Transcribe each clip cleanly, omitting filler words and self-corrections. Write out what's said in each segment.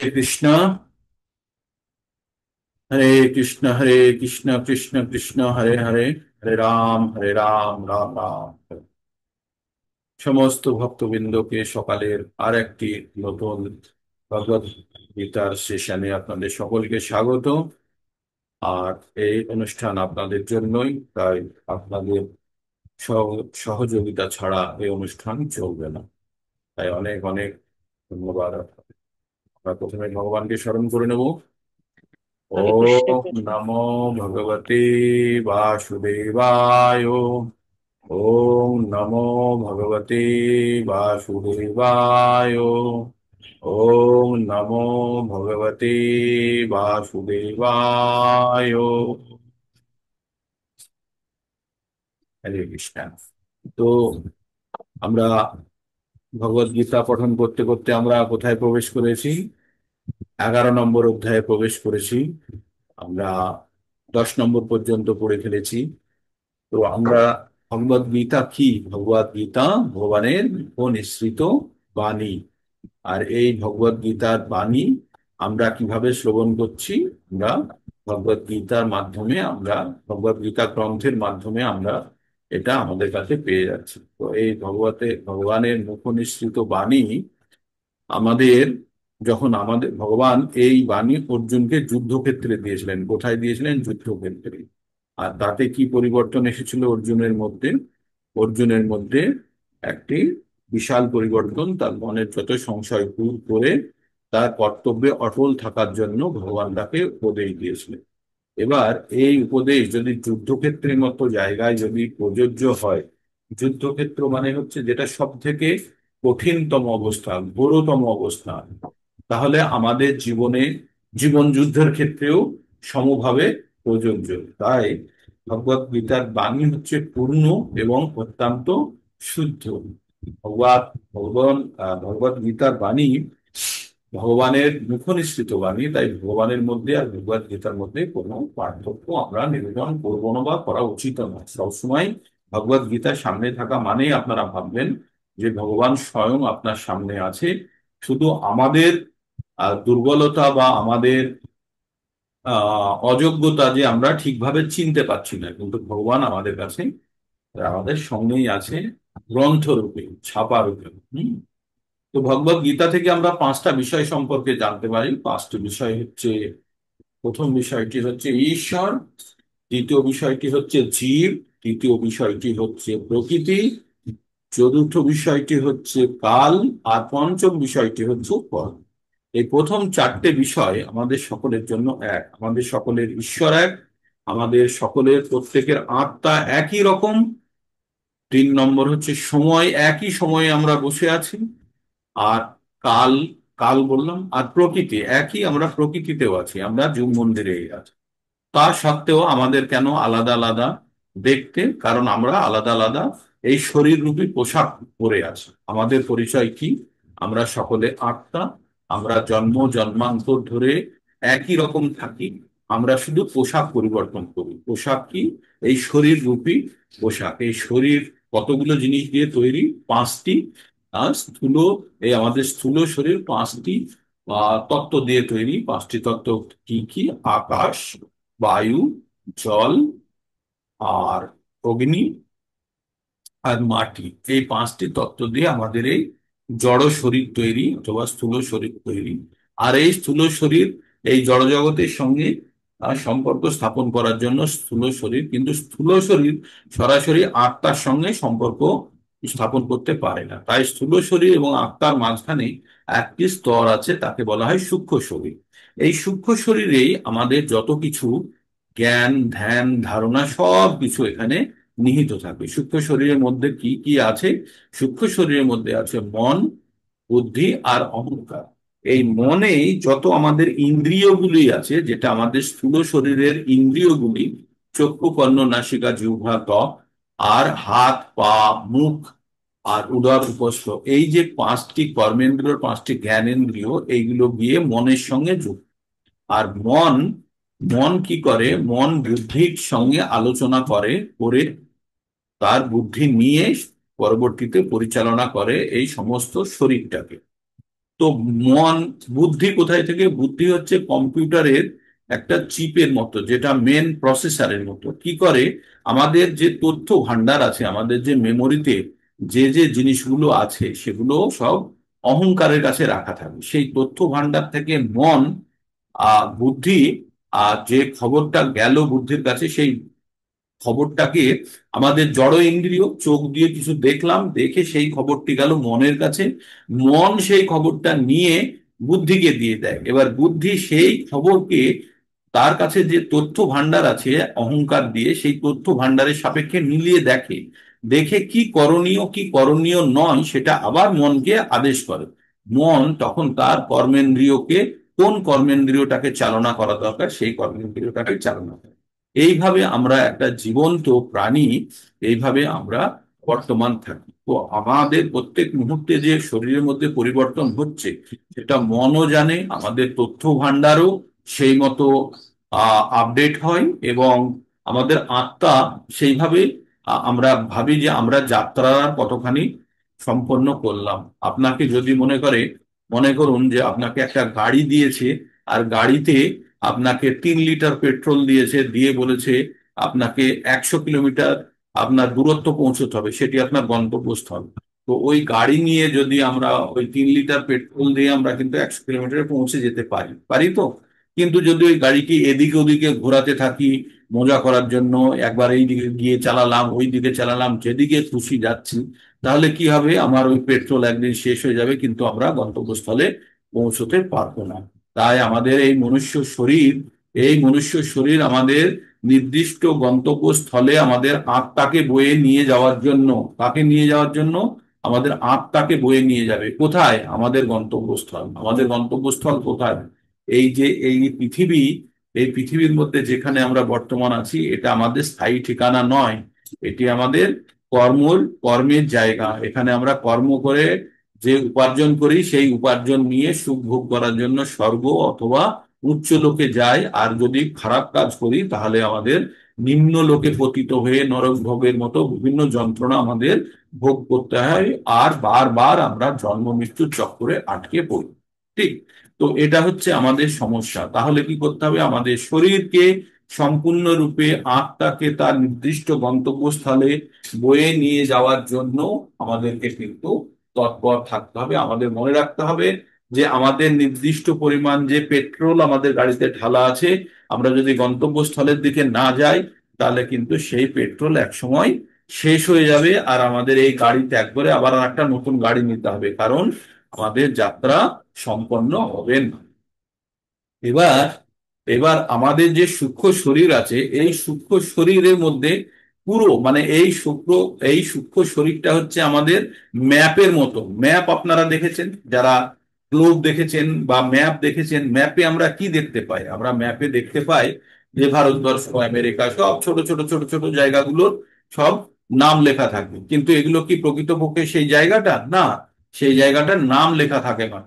কৃষ্ণ, হরে কৃষ্ণ হরে কৃষ্ণ কৃষ্ণ কৃষ্ণ হরে হরে, হরে রাম রাম রাম হরে। সমস্ত ভক্তবৃন্দকে সকালের আর একটি নতুন ভগবত গীতার সেশনে আপনাদের সকলকে স্বাগত। আর এই অনুষ্ঠান আপনাদের জন্যই, তাই আপনাদের সহযোগিতা ছাড়া এই অনুষ্ঠান চলবে না। তাই অনেক অনেক ধন্যবাদ। আমরা প্রথমে ভগবানকে স্মরণ করে নেব। हरे कृष्ण ओम कृष्ण। नमो भगवते वासुदेवाय। ओम नमो भगवते वासुदेवाय। ओम नमो भगवते वासुदेवाय। হরে কৃষ্ণ। তো আমরা ভগবত গীতা পঠন করতে করতে আমরা কোথায় প্রবেশ করেছি? 11 নম্বর অধ্যায়ে প্রবেশ করেছি। আমরা 10 নম্বর পর্যন্ত পড়ে ফেলেছি। তো আমরা, ভগবদ গীতা কি? ভগবদ গীতা ভগবানের নিঃসৃত বাণী। আর এই ভগবদ গীতার বাণী আমরা কিভাবে শ্রবণ করছি? আমরা ভগবদ গীতার মাধ্যমে, আমরা ভগবদ গীতা গ্রন্থের মাধ্যমে আমরা এটা আমাদের কাছে পেয়ে যাচ্ছি। তো এই ভগবানের মুখ নিঃসৃত বাণী আমাদের, যখন আমাদের ভগবান এই বাণী অর্জুনকে যুদ্ধক্ষেত্রে দিয়েছিলেন। কোথায় দিয়েছিলেন? যুদ্ধক্ষেত্রে। আর তাতে কি পরিবর্তন এসেছিল অর্জুনের মধ্যে? অর্জুনের মধ্যে একটি বিশাল পরিবর্তন, তার মনের যত সংশয় দূর করে তার কর্তব্যে অটল থাকার জন্য ভগবান তাকে উপদেশ দিয়েছিলেন। এবার এই উপদেশ যদি যুদ্ধক্ষেত্রের মতো জায়গায় যদি প্রযোজ্য হয়, যুদ্ধক্ষেত্র মানে হচ্ছে যেটা সব থেকে কঠিনতম অবস্থা, ঘোরতম অবস্থা, তাহলে আমাদের জীবনে, জীবন যুদ্ধের ক্ষেত্রেও সমভাবে প্রযোজ্য। তাই ভগবত গীতার বাণী হচ্ছে পূর্ণ এবং অত্যন্ত শুদ্ধ। ভগবত ভগবত গীতার বাণী ভগবানের মুখনিসৃত বাণী। তাই ভগবানের মধ্যে আর ভগবত গীতার মধ্যে কোনো পার্থক্য আমরা নিবেদন করবো না বা করা উচিত নয়। সবসময় ভগবত গীতার সামনে থাকা মানেই আপনারা ভাববেন যে ভগবান স্বয়ং আপনার সামনে আছে। শুধু আমাদের দুর্বলতা বা আমাদের অযোগ্যতা যে আমরা ঠিকভাবে চিনতে পারছি না, কিন্তু ভগবান আমাদের কাছে, আমাদের সঙ্গেই আছে, গ্রন্থ রূপে, ছাপা রূপে। তো ভগবত গীতা থেকে আমরা 5টা বিষয় সম্পর্কে জানতে পারি। 5টি বিষয় হচ্ছে: প্রথম বিষয়টি হচ্ছে ঈশ্বর, দ্বিতীয় বিষয়টি হচ্ছে জীব, তৃতীয় বিষয়টি হচ্ছে প্রকৃতি, চতুর্থ বিষয়টি হচ্ছে কাল, আর পঞ্চম বিষয়টি হচ্ছে কর্ম। এই প্রথম 4টে বিষয় আমাদের সকলের জন্য এক। আমাদের সকলের ঈশ্বর এক, আমাদের সকলের প্রত্যেকের আত্মা একই রকম। 3 নম্বর হচ্ছে সময়, একই সময়ে আমরা বসে আছি। আর কাল, কাল বললাম, আর প্রকৃতি একই, আমরা প্রকৃতিতেও আছি, আমরা জীব মন্দিরে আছি। তা সত্ত্বেও আমাদের কেন আলাদা আলাদা দেখতে? কারণ আমরা আলাদা আলাদা এই শরীর রূপী পোশাক পরে আছি। আমাদের পরিচয় কি? আমরা সকলে আত্মা। আমরা জন্ম জন্মান্তর ধরে একই রকম থাকি। আমরা শুধু পোশাক পরিবর্তন করি। পোশাক কি? এই শরীর রূপী পোশাক। এই শরীর কতগুলো জিনিস দিয়ে তৈরি? 5টি। আর স্থূল, এই আমাদের স্থূল শরীর 5টি তত্ত্ব দিয়ে তৈরি। 5টি তত্ত্ব কি কি? আকাশ, বায়ু, জল, আর অগ্নি, আর মাটি। এই 5টি তত্ত্ব দিয়ে আমাদের এই জড় শরীর তৈরি অথবা স্থূল শরীর তৈরি। আর এই স্থূল শরীর এই জড় জগতের সঙ্গে সম্পর্ক স্থাপন করার জন্য স্থূল শরীর, কিন্তু স্থূল শরীর সরাসরি আত্মার সঙ্গে সম্পর্ক স্থাপন করতে পারে না। তাই স্থূল শরীর এবং আত্মার মাঝখানে একটি স্তর আছে, তাকে বলা হয় সূক্ষ্ম শরীর। এই সূক্ষ্ম শরীরেই আমাদের যত কিছু জ্ঞান, ধ্যান, ধারণা সব কিছু এখানে নিহিত থাকে। সূক্ষ্ম শরীরের মধ্যে কি কি আছে? সূক্ষ্ম শরীরের মধ্যে আছে মন, বুদ্ধি আর অহংকার। এই মনেই যত আমাদের ইন্দ্রিয়গুলি আছে, যেটা আমাদের স্থূল শরীরের ইন্দ্রিয়গুলি, চক্ষু, কর্ণ, নাসিকা, জিহ্বা, ত্বক, আর হাত, পা, মুখ, আর উদর, উপস্থ, এই যে 5টি কর্মেন্দ্রিয়, 5টি জ্ঞানেন্দ্রিয়, এইগুলো গিয়ে মনের সঙ্গে যুক্ত। আর মন, মন কি করে? মন বুদ্ধির সঙ্গে আলোচনা করে, করে তার বুদ্ধি নিয়ে পরবর্তীতে পরিচালনা করে এই সমস্ত শরীরটাকে। তো মন, বুদ্ধি কোথায় থেকে? বুদ্ধি হচ্ছে কম্পিউটারের একটা চিপের মতো, যেটা মেন প্রসেসরের মতো। কি করে? আমাদের যে তথ্য ভান্ডার আছে, আমাদের যে মেমোরিতে যে যে জিনিসগুলো আছে, সেগুলো সব অহংকারের কাছে রাখা থাকে। সেই তথ্য ভান্ডার থেকে মন, বুদ্ধি, যে খবরটা গেল বুদ্ধির কাছে, সেই খবরটাকে আমাদের জড় ইন্দ্রিয় চোখ দিয়ে কিছু দেখলাম, দেখে সেই খবরটি গেল মনের কাছে। মন সেই খবরটা নিয়ে বুদ্ধিকে দিয়ে দেয়। এবার বুদ্ধি সেই খবরকে, তার কাছে যে তথ্য ভান্ডার আছে অহংকার দিয়ে, সেই তথ্য ভান্ডারের সাপেক্ষে মিলিয়ে দেখে। দেখে কি করণীয় কি করণীয় নয় সেটা আবার মনকে আদেশ করে। মন তখন তার কর্মেন্দ্রিয়কে, কোন কর্মেন্দ্রিয়টাকে চালনা করা দরকার সেই কর্মেন্দ্রিয়টাকে চালনা করে। এইভাবে আমরা একটা জীবন্ত প্রাণী, এইভাবে আমরা বর্তমান থাকি। তো আমাদের প্রত্যেক মুহূর্তে যে শরীরের মধ্যে পরিবর্তন হচ্ছে, সেটা মনও জানে, আমাদের তথ্য ভান্ডারও সেই মতো আপডেট হয়, এবং আমাদের আত্মা সেইভাবে, আমরা ভাবি যে আমরা যাত্রা কতখানি সম্পন্ন করলাম। আপনাকে যদি মনে করুন যে আপনাকে একটা গাড়ি দিয়েছে, আর গাড়িতে আপনাকে 3 লিটার পেট্রোল দিয়েছে, দিয়ে বলেছে আপনাকে 100 কিলোমিটার আপনার দূরত্ব পৌঁছতে হবে, সেটি আপনার গন্তব্যস্থল। তো ওই গাড়ি নিয়ে যদি আমরা ওই 3 লিটার পেট্রোল দিয়ে আমরা কিন্তু 100 কিলোমিটারে পৌঁছে যেতে পারি, পারি তো? কিন্তু যদি ওই গাড়িকে এদিকে ওদিকে ঘোরাতে থাকি মজা করার জন্য, একবার এই দিকে গিয়ে চালালাম, ওই দিকে চালালাম, যেদিকে খুশি যাচ্ছি, তাহলে কি হবে? আমার ওই পেট্রোল একদিন শেষ হয়ে যাবে, কিন্তু আমরা গন্তব্যস্থলে পৌঁছতে পারবো না। তাই আমাদের এই মনুষ্য শরীর আমাদের নির্দিষ্ট গন্তব্যস্থলে আমাদের আত্মাকে বয়ে নিয়ে যাওয়ার জন্য, তাকে নিয়ে যাওয়ার জন্য আমাদের আত্মাকে বয়ে নিয়ে যাবে কোথায়? আমাদের গন্তব্যস্থল। আমাদের গন্তব্যস্থল কোথায়? এই যে এই পৃথিবী, এই পৃথিবীর মধ্যে যেখানে আমরা বর্তমান আছি, এটা আমাদের স্থায়ী ঠিকানা নয়। এটি আমাদের কর্মের জায়গা। এখানে আমরা কর্ম করে যে উপার্জন করি, সেই উপার্জন নিয়ে সুখ ভোগ করার জন্য স্বর্গ অথবা উচ্চ লোকে যাই। আর যদি খারাপ কাজ করি তাহলে আমাদের নিম্ন লোকে পতিত হয়ে নরক ভোগের মতো বিভিন্ন যন্ত্রণা আমাদের ভোগ করতে হয়। আর বারবার আমরা জন্ম মৃত্যুর চক্করে আটকে পড়ি। ঠিক? তো এটা হচ্ছে আমাদের সমস্যা। তাহলে কি করতে হবে? আমাদের শরীরকে সম্পূর্ণরূপে, আত্মাকে তার নির্দিষ্ট গন্তব্যস্থলে বয়ে নিয়ে যাওয়ার জন্য আমাদেরকে কিন্তু তৎপর থাকতে হবে। আমাদের মনে রাখতে হবে যে আমাদের নির্দিষ্ট পরিমাণ যে পেট্রোল আমাদের গাড়িতে ঢালা আছে, আমরা যদি গন্তব্যস্থলের দিকে না যাই, তাহলে কিন্তু সেই পেট্রোল একসময় শেষ হয়ে যাবে, আর আমাদের এই গাড়ি ত্যাগ করে আবার একটা নতুন গাড়ি নিতে হবে, কারণ আমাদের যাত্রা সম্পন্ন হবে না। এবার এবার আমাদের যে সূক্ষ্ম শরীর আছে, এই সূক্ষ্ম শরীরের মধ্যে পুরো, মানে এই সূক্ষ্ম শরীরটা হচ্ছে আমাদের ম্যাপের মতো। ম্যাপ আপনারা দেখেছেন, যারা গ্লোব দেখেছেন বা ম্যাপ দেখেছেন, ম্যাপে আমরা কি দেখতে পাই? আমরা ম্যাপে দেখতে পাই যে ভারতবর্ষ, আমেরিকা, সব ছোট ছোট ছোট ছোট জায়গাগুলোর সব নাম লেখা থাকে। কিন্তু এগুলো কি প্রকৃতপক্ষে সেই জায়গাটা? না, সেই জায়গাটার নাম লেখা থাকে না।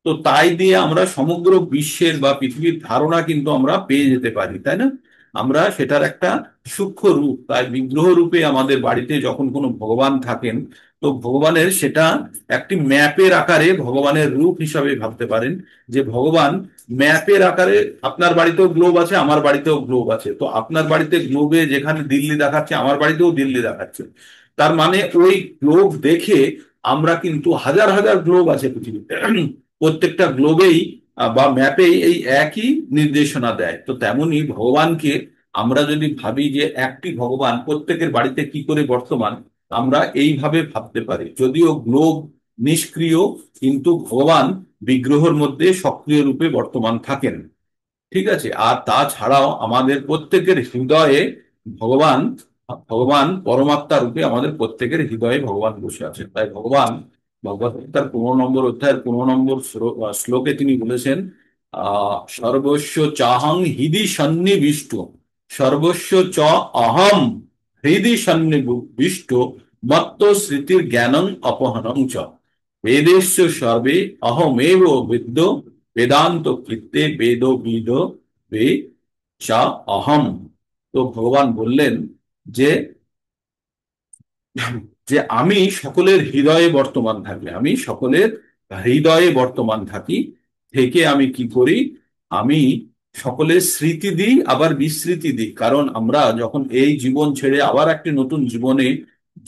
তো তাই দিয়ে আমরা সমগ্র বিশ্বের বা পৃথিবীর ধারণা কিন্তু আমরা পেয়ে যেতে পারি, তাই না? আমরা সেটার একটা সূক্ষ্ম রূপ, তাই বিগ্রহ রূপে আমাদের বাড়িতে যখন কোনো ভগবান থাকেন, তো ভগবানের সেটা একটি ম্যাপের আকারে ভগবানের রূপ হিসাবে ভাবতে পারেন। যে ভগবান ম্যাপের আকারে, আপনার বাড়িতেও গ্লোব আছে, আমার বাড়িতেও গ্লোব আছে। তো আপনার বাড়িতে গ্লোবে যেখানে দিল্লি দেখাচ্ছে, আমার বাড়িতেও দিল্লি দেখাচ্ছে। তার মানে ওই গ্লোব দেখে আমরা কিন্তু, হাজার হাজার গ্লোব আছে পৃথিবীতে, প্রত্যেকটা গ্লোবেই বা ম্যাপেই এই একই নির্দেশনা দেয়। তো তেমনি ভগবানকে আমরা যদি ভাবি যে একটি ভগবান প্রত্যেকের বাড়িতে কি করে বর্তমান, আমরা এইভাবে ভাবতে পারি। যদিও গ্লোব নিষ্ক্রিয়, কিন্তু ভগবান বিগ্রহের মধ্যে সক্রিয় রূপে বর্তমান থাকেন। ঠিক আছে? আর তাছাড়াও আমাদের প্রত্যেকের হৃদয়ে ভগবান ভগবান পরমাত্মা রূপে আমাদের প্রত্যেকের হৃদয়ে ভগবান বসে আছেন। তাই ভগবান ভগবত গীতার 15 নম্বর অধ্যায়ের 15 নম্বর শ্লোকে তিনি বলেছেন, সর্বস্ব চাহং হৃদি সন্নিবিষ্ট, সর্বস্ব চ অহম হৃদি সন্নিবিষ্ট, মত্ত স্মৃতির জ্ঞানং অপহনং চ, বেদেশ্ব সর্বে অহমেব বিদ্য, বেদান্ত কৃত্যে বেদ বিদ বে চা অহম। তো ভগবান বললেন যে যে আমি সকলের হৃদয়ে বর্তমান থাকি, আমি সকলের হৃদয়ে বর্তমান থাকি, থেকে আমি কি করি, আমি সকলের স্মৃতি দিই আবার বিস্মৃতি দিই। কারণ আমরা যখন এই জীবন ছেড়ে আবার একটি নতুন জীবনে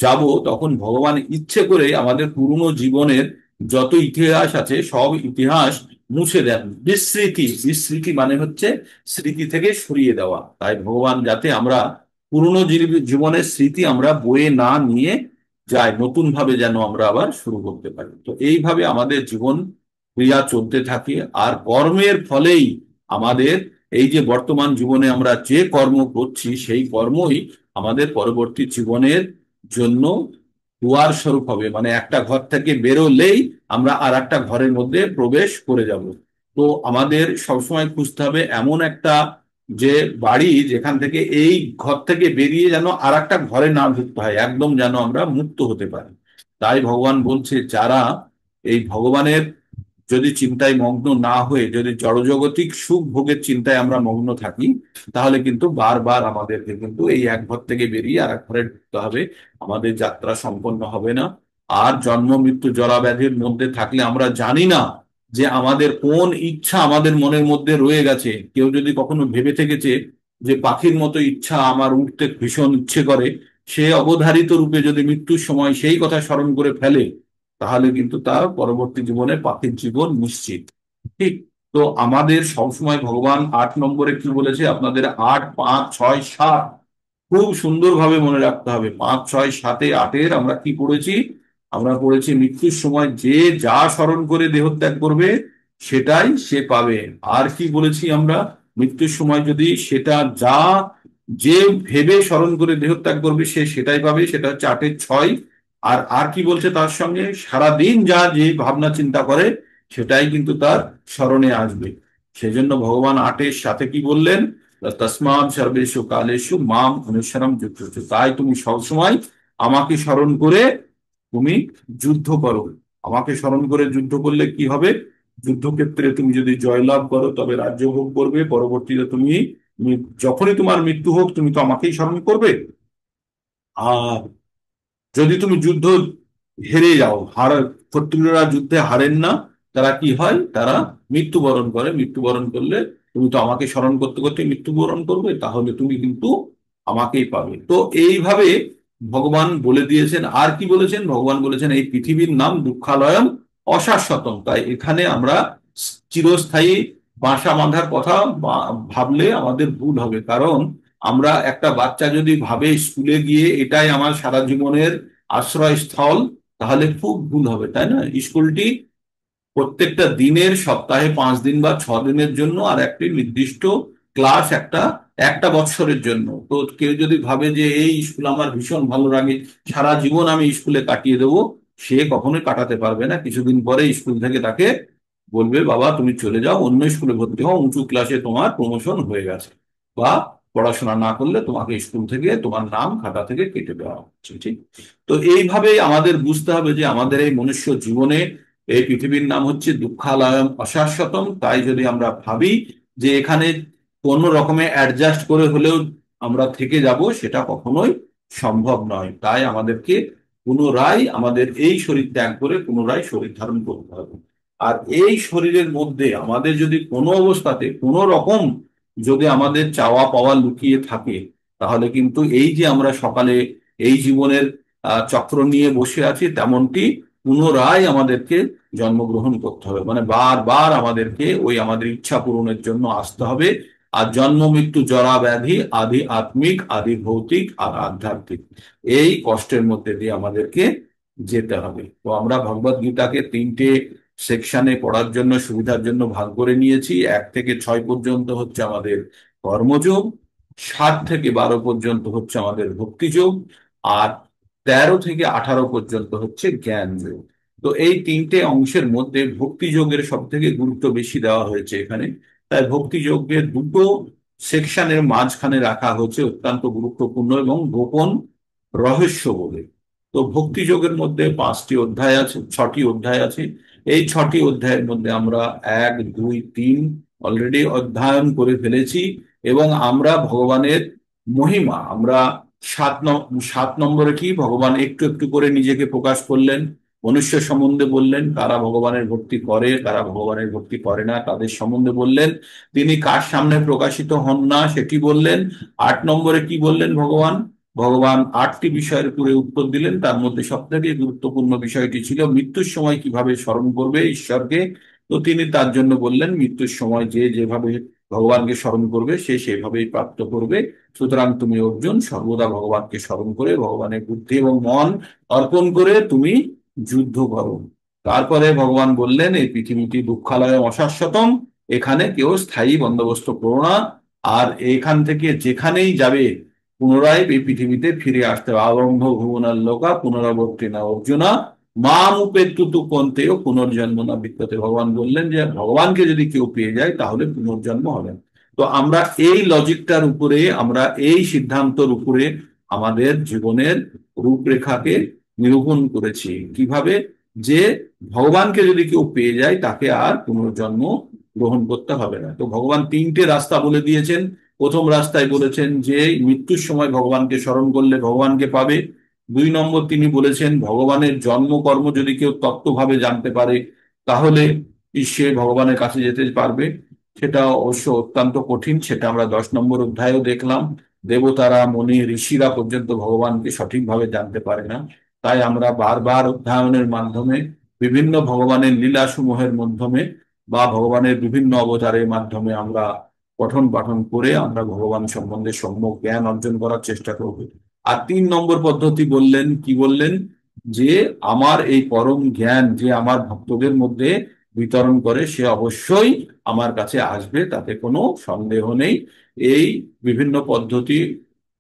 যাব, তখন ভগবান ইচ্ছে করে আমাদের পুরনো জীবনের যত ইতিহাস আছে সব ইতিহাস মুছে দেন। বিস্মৃতি, বিস্মৃতি মানে হচ্ছে স্মৃতি থেকে সরিয়ে দেওয়া। তাই ভগবান যাতে আমরা পুরনো জীবনের স্মৃতি আমরা বয়ে না নিয়ে যাই, নতুন ভাবে যেন আমরা আবার শুরু করতে পারি। তো এইভাবে আমাদের জীবন ক্রিয়া চলতে থাকে। আর কর্মের ফলেই আমাদের এই যে বর্তমান জীবনে আমরা যে কর্ম করছি, সেই কর্মই আমাদের পরবর্তী জীবনের জন্য দুয়ার স্বরূপ হবে। মানে একটা ঘর থেকে বেরোলেই আমরা আর একটা ঘরের মধ্যে প্রবেশ করে যাব। তো আমাদের সবসময় খুঁজতে হবে এমন একটা যে বাড়ি, যেখান থেকে এই ঘর থেকে বেরিয়ে যেন আর একটা ঘরে না ঢুকতে হয়, একদম যেন আমরা মুক্ত হতে পারি। তাই ভগবান বলছে, যারা এই ভগবানের যদি চিন্তায় মগ্ন না হয়ে যদি জড়জগতিক সুখ ভোগের চিন্তায় আমরা মগ্ন থাকি, তাহলে কিন্তু বারবার আমাদেরকে কিন্তু এই এক ঘর থেকে বেরিয়ে আর এক ঘরে ঢুকতে হবে, আমাদের যাত্রা সম্পন্ন হবে না। আর জন্ম মৃত্যু জরা ব্যাধির মধ্যে থাকলে আমরা জানি না যে আমাদের কোন ইচ্ছা আমাদের মনের মধ্যে রয়ে গেছে। কেউ যদি কখনো ভেবে থেকেছে যে পাখির মতো ইচ্ছা আমার উঠতে ভীষণ ইচ্ছে করে, সে অবধারিত রূপে যদি মৃত্যুর সময় সেই কথা স্মরণ করে ফেলে, তাহলে কিন্তু তার পরবর্তী জীবনে পাখির জীবন নিশ্চিত। ঠিক। তো আমাদের সবসময় ভগবান 8 নম্বরে কি বলেছে আপনাদের, 8, 5, 6, 7 খুব সুন্দরভাবে মনে রাখতে হবে। 5, 6, 7, 8-এর আমরা কি পড়েছি? আমরা পড়েছি মৃত্যুর সময় যে যা স্মরণ করে দেহত্যাগ করবে সেটাই সে পাবে। আর কি বলেছি আমরা? মৃত্যুর সময় যদি সেটা যা যে ভেবে স্মরণ করে দেহত্যাগ করবে সে সেটাই পাবে, সেটা হচ্ছে 8-এর 6। আর আর কি বলছে তার সঙ্গে? সারাদিন যা যে ভাবনা চিন্তা করে সেটাই কিন্তু তার স্মরণে আসবে। সেজন্য ভগবান 8-এর 7-এ কি বললেন? তসমাৎ সর্বেষু কালেষু মাম অনুসরম যুদ্ধ। তাই তুমি সবসময় আমাকে স্মরণ করে তুমি যুদ্ধ করো। আমাকে স্মরণ করে যুদ্ধ করলে কি হবে? যুদ্ধক্ষেত্রে তুমি যদি জয়লাভ করো তবে রাজ্য ভোগ করবে। পরবর্তীতে তুমি যখনই তোমার মৃত্যু হোক তুমি তো আমাকেই স্মরণ করবে। আর যদি তুমি যুদ্ধ হেরে যাও, শত্রুরা যুদ্ধে হারেন না, তারা কি হয়? তারা মৃত্যুবরণ করে। মৃত্যুবরণ করলে তুমি তো আমাকে স্মরণ করতে করতে মৃত্যুবরণ করবে, তাহলে তুমি কিন্তু আমাকেই পাবে। তো এইভাবে ভগবান বলে দিয়েছেন। আর কি বলেছেন? ভগবান বলেছেন এই পৃথিবীর নাম দুঃখালয়ম অশাশ্বতম। তাই এখানে আমরা চিরস্থায়ী বাসা বাঁধার কথা ভাবলে আমাদের ভুল হবে। কারণ আমরা একটা বাচ্চা যদি ভাবে স্কুলে গিয়ে এটাই আমার সারা জীবনের আশ্রয়স্থল, তাহলে খুব ভুল হবে, তাই না? স্কুলটি প্রত্যেকটা দিনের সপ্তাহে 5 দিন বা 6 দিনের জন্য, আর একটি নির্দিষ্ট ক্লাস একটা একটা বৎসরের জন্য। তো কেউ যদি ভাবে যে এই স্কুল আমার ভীষণ ভালো লাগে, সারা জীবন আমি স্কুলে কাটিয়ে দেবো, সে কখনোই কাটাতে পারবে না। কিছুদিন পরে স্কুল থেকে তাকে বলবে, বাবা তুমি চলে যাও, অন্য স্কুলে ভর্তি হও, উঁচু ক্লাসে তোমার প্রমোশন হয়ে গেছে, বা পড়াশোনা না করলে তোমাকে স্কুল থেকে তোমার নাম খাতা থেকে কেটে দেওয়া হচ্ছে। ঠিক। তো এইভাবেই আমাদের বুঝতে হবে যে আমাদের এই মনুষ্য জীবনে এই পৃথিবীর নাম হচ্ছে দুঃখালয়ম অশাশ্বতম। তাই যদি আমরা ভাবি যে এখানে কোনো রকমে অ্যাডজাস্ট করে হলেও আমরা থেকে যাব, সেটা কখনোই সম্ভব নয়। তাই আমাদেরকে পুনরায় আমাদের এই শরীর ত্যাগ করে পুনরায় শরীর ধারণ করতে হবে। আর এই শরীরের মধ্যে আমাদের যদি কোনো অবস্থাতে কোনো রকম যদি আমাদের চাওয়া পাওয়া লুকিয়ে থাকে, তাহলে কিন্তু এই যে আমরা সকালে এই জীবনের চক্র নিয়ে বসে আছি, তেমনটি পুনরায় আমাদেরকে জন্মগ্রহণ করতে হবে। মানে বারবার আমাদেরকে ওই আমাদের ইচ্ছা পূরণের জন্য আসতে হবে। আর জন্ম মৃত্যু জরা ব্যাধি, আদি আত্মিক, আদি ভৌতিক, আর আধ্যাত্মিক, এই কষ্টের মধ্যে দিয়ে আমাদেরকে যেতে হবে। তো আমরা ভগবদ গীতাকে 3টে সেকশনে পড়ার জন্য সুবিধার জন্য ভাগ করে নিয়েছি। 1 থেকে 6 পর্যন্ত হচ্ছে আমাদের কর্মযোগ, 7 থেকে 12 পর্যন্ত হচ্ছে আমাদের ভক্তিযোগ, আর 13 থেকে 18 পর্যন্ত হচ্ছে জ্ঞান যোগ। তো এই 3টে অংশের মধ্যে ভক্তি যোগের সব থেকে গুরুত্ব বেশি দেওয়া হয়েছে এখানে। তাই ভক্তি যোগের দুটো সেকশনের মাঝখানে রাখা হচ্ছে অত্যন্ত গুরুত্বপূর্ণ এবং গোপন রহস্য বলে। তো ভক্তি যোগের মধ্যে 5টি অধ্যায় আছে, 6টি অধ্যায় আছে। এই 6টি অধ্যায়ের মধ্যে আমরা 1, 2, 3 অলরেডি অধ্যয়ন করে ফেলেছি। এবং আমরা ভগবানের মহিমা আমরা 7 নম্বরে কি ভগবান একটু একটু করে নিজেকে প্রকাশ করলেন। মনুষ্য সম্বন্ধে বললেন, কারা ভগবানের ভক্তি করে কারা ভগবানের ভক্তি করে না তাদের সম্বন্ধে বললেন। তিনি কার সামনে প্রকাশিত হন না সেটি বললেন। 8 নম্বরে কি বললেন ভগবান? ভগবান 8টি বিষয়ের উপরে উত্তর দিলেন। তার মধ্যে সব থেকে গুরুত্বপূর্ণ বিষয়টি ছিল মৃত্যুর সময় কিভাবে স্মরণ করবে ঈশ্বরকে। তো তিনি তার জন্য বললেন, মৃত্যুর সময় যে যেভাবে ভগবানকে স্মরণ করবে সে সেভাবেই প্রাপ্ত করবে। সুতরাং তুমি অর্জুন সর্বদা ভগবানকে স্মরণ করে ভগবানের বুদ্ধি এবং মন অর্পণ করে তুমি যুদ্ধ করো। তারপরে ভগবান বললেন, এই পৃথিবীটি দুঃখালয় অশাশ্বতম, এখানে কেউ স্থায়ী বন্দোবস্ত করো না। আর এখান থেকে যেখানেই যাবে পুনরায় এই পৃথিবীতে ফিরে আসতে হবে। আরম্ভ ভুবনার লোকা পুনরাবর্তী না অর্জুনা, মাম উপেক্ষিতু কন্তেও পুনর্জন্ম না বিদ্যতে। ভগবান বললেন যে ভগবানকে যদি কেউ পেয়ে যায় তাহলে পুনর্জন্ম হবে না। তো আমরা এই লজিকটার উপরে, আমরা এই সিদ্ধান্তের উপরে আমাদের জীবনের রূপরেখাকে নিরূপণ করেছি। কিভাবে? যে ভগবানকে যদি কেউ পেয়ে যায় তাকে আর পুনর্জন্ম গ্রহণ করতে হবে না। তো ভগবান 3টে রাস্তা বলে দিয়েছেন। প্রথম রাস্তায় বলেছেন যে মৃত্যুর সময় ভগবানকে স্মরণ করলে ভগবানকে পাবে। 2 নম্বর তিনি বলেছেন ভগবানের জন্মকর্ম যদি কেউ তত্ত্বভাবে জানতে পারে তাহলে সে ভগবানের কাছে যেতে পারবে। সেটা অবশ্য অত্যন্ত কঠিন, সেটা আমরা 10 নম্বর অধ্যায়েও দেখলাম। দেবতারা, মুনি, ঋষিরা পর্যন্ত ভগবানকে সঠিকভাবে জানতে পারে না। তাই আমরা বারবার অধ্যয়নের মাধ্যমে, বিভিন্ন ভগবানের লীলা সমূহের মাধ্যমে বা ভগবানের বিভিন্ন অবতারের মাধ্যমে আমরা পঠন পাঠন করে আমরা ভগবান সম্বন্ধে সম্যক জ্ঞান অর্জন করার চেষ্টা করব। আর 3 নম্বর পদ্ধতি বললেন, কি বললেন? যে আমার এই পরম জ্ঞান যে আমার ভক্তদের মধ্যে বিতরণ করে সে অবশ্যই আমার কাছে আসবে, তাতে কোনো সন্দেহ নেই। এই বিভিন্ন পদ্ধতি,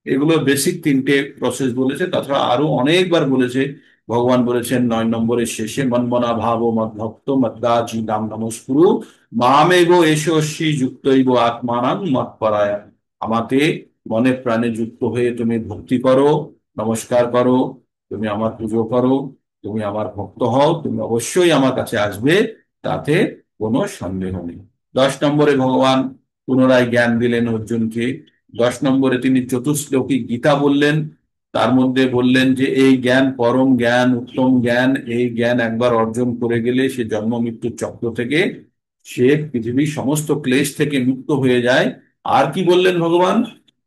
এগুলো বেসিক 3টে প্রসেস বলেছে। তাছাড়া আরো অনেকবার বলেছে। ভগবান বলেছেন 9 নম্বরের শেষে, মন্মনা ভাব মদ ভক্ত মদ্দাজি নাম নমস্কুরু মামেব এষস্বী যুক্তৈব আত্মানাং মৎপরায়া। আমাকে মনে প্রাণে যুক্ত হয়ে তুমি ভক্তি করো, নমস্কার করো, তুমি আমার পুজো করো, তুমি আমার ভক্ত হও, তুমি অবশ্যই আমার কাছে আসবে, তাতে কোনো সন্দেহ নেই। 10 নম্বরে ভগবান পুনরায় জ্ঞান দিলেন অর্জুনকে। 10 নম্বরে তিনি চতুশ্লোকী গীতা বললেন। তার মধ্যে বললেন যে এই জ্ঞান পরম জ্ঞান, উত্তম জ্ঞান, এই জ্ঞান একবার অর্জন করে গেলে সে জন্ম মৃত্যুর চক্র থেকে, সে পৃথিবীর সমস্ত ক্লেশ থেকে মুক্ত হয়ে যায়। আর কি বললেন ভগবান?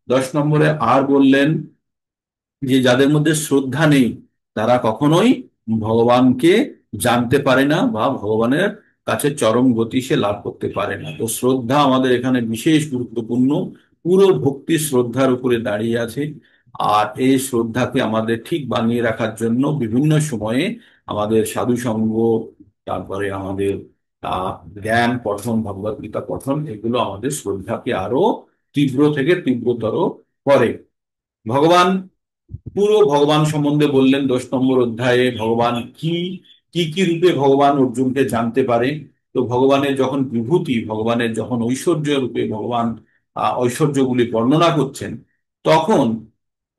10 নম্বরে আর বললেন যে যাদের মধ্যে শ্রদ্ধা নেই তারা কখনোই ভগবানকে জানতে পারে না বা ভগবানের কাছে চরম গতি সে লাভ করতে পারে না। তো শ্রদ্ধা আমাদের এখানে বিশেষ গুরুত্বপূর্ণ। পুরো ভক্তি শ্রদ্ধার উপরে দাঁড়িয়ে আছে। আর এই শ্রদ্ধাকে আমাদের ঠিক বানিয়ে রাখার জন্য বিভিন্ন সময়ে আমাদের সাধু সঙ্গ, তারপরে আমাদের আহ জ্ঞান পঠন, ভগবত গীতা পঠন, এগুলো আমাদের শ্রদ্ধাকে আরো তীব্র থেকে তীব্রতর করে। ভগবান পুরো ভগবান সম্বন্ধে বললেন 10 নম্বর অধ্যায়ে। ভগবান কি কি কি রূপে ভগবান অর্জুনকে জানতে পারে। তো ভগবানের যখন বিভূতি, ভগবানের যখন ঐশ্বর্য রূপে ভগবান ঐশ্বর্যগুলি বর্ণনা করছেন, তখন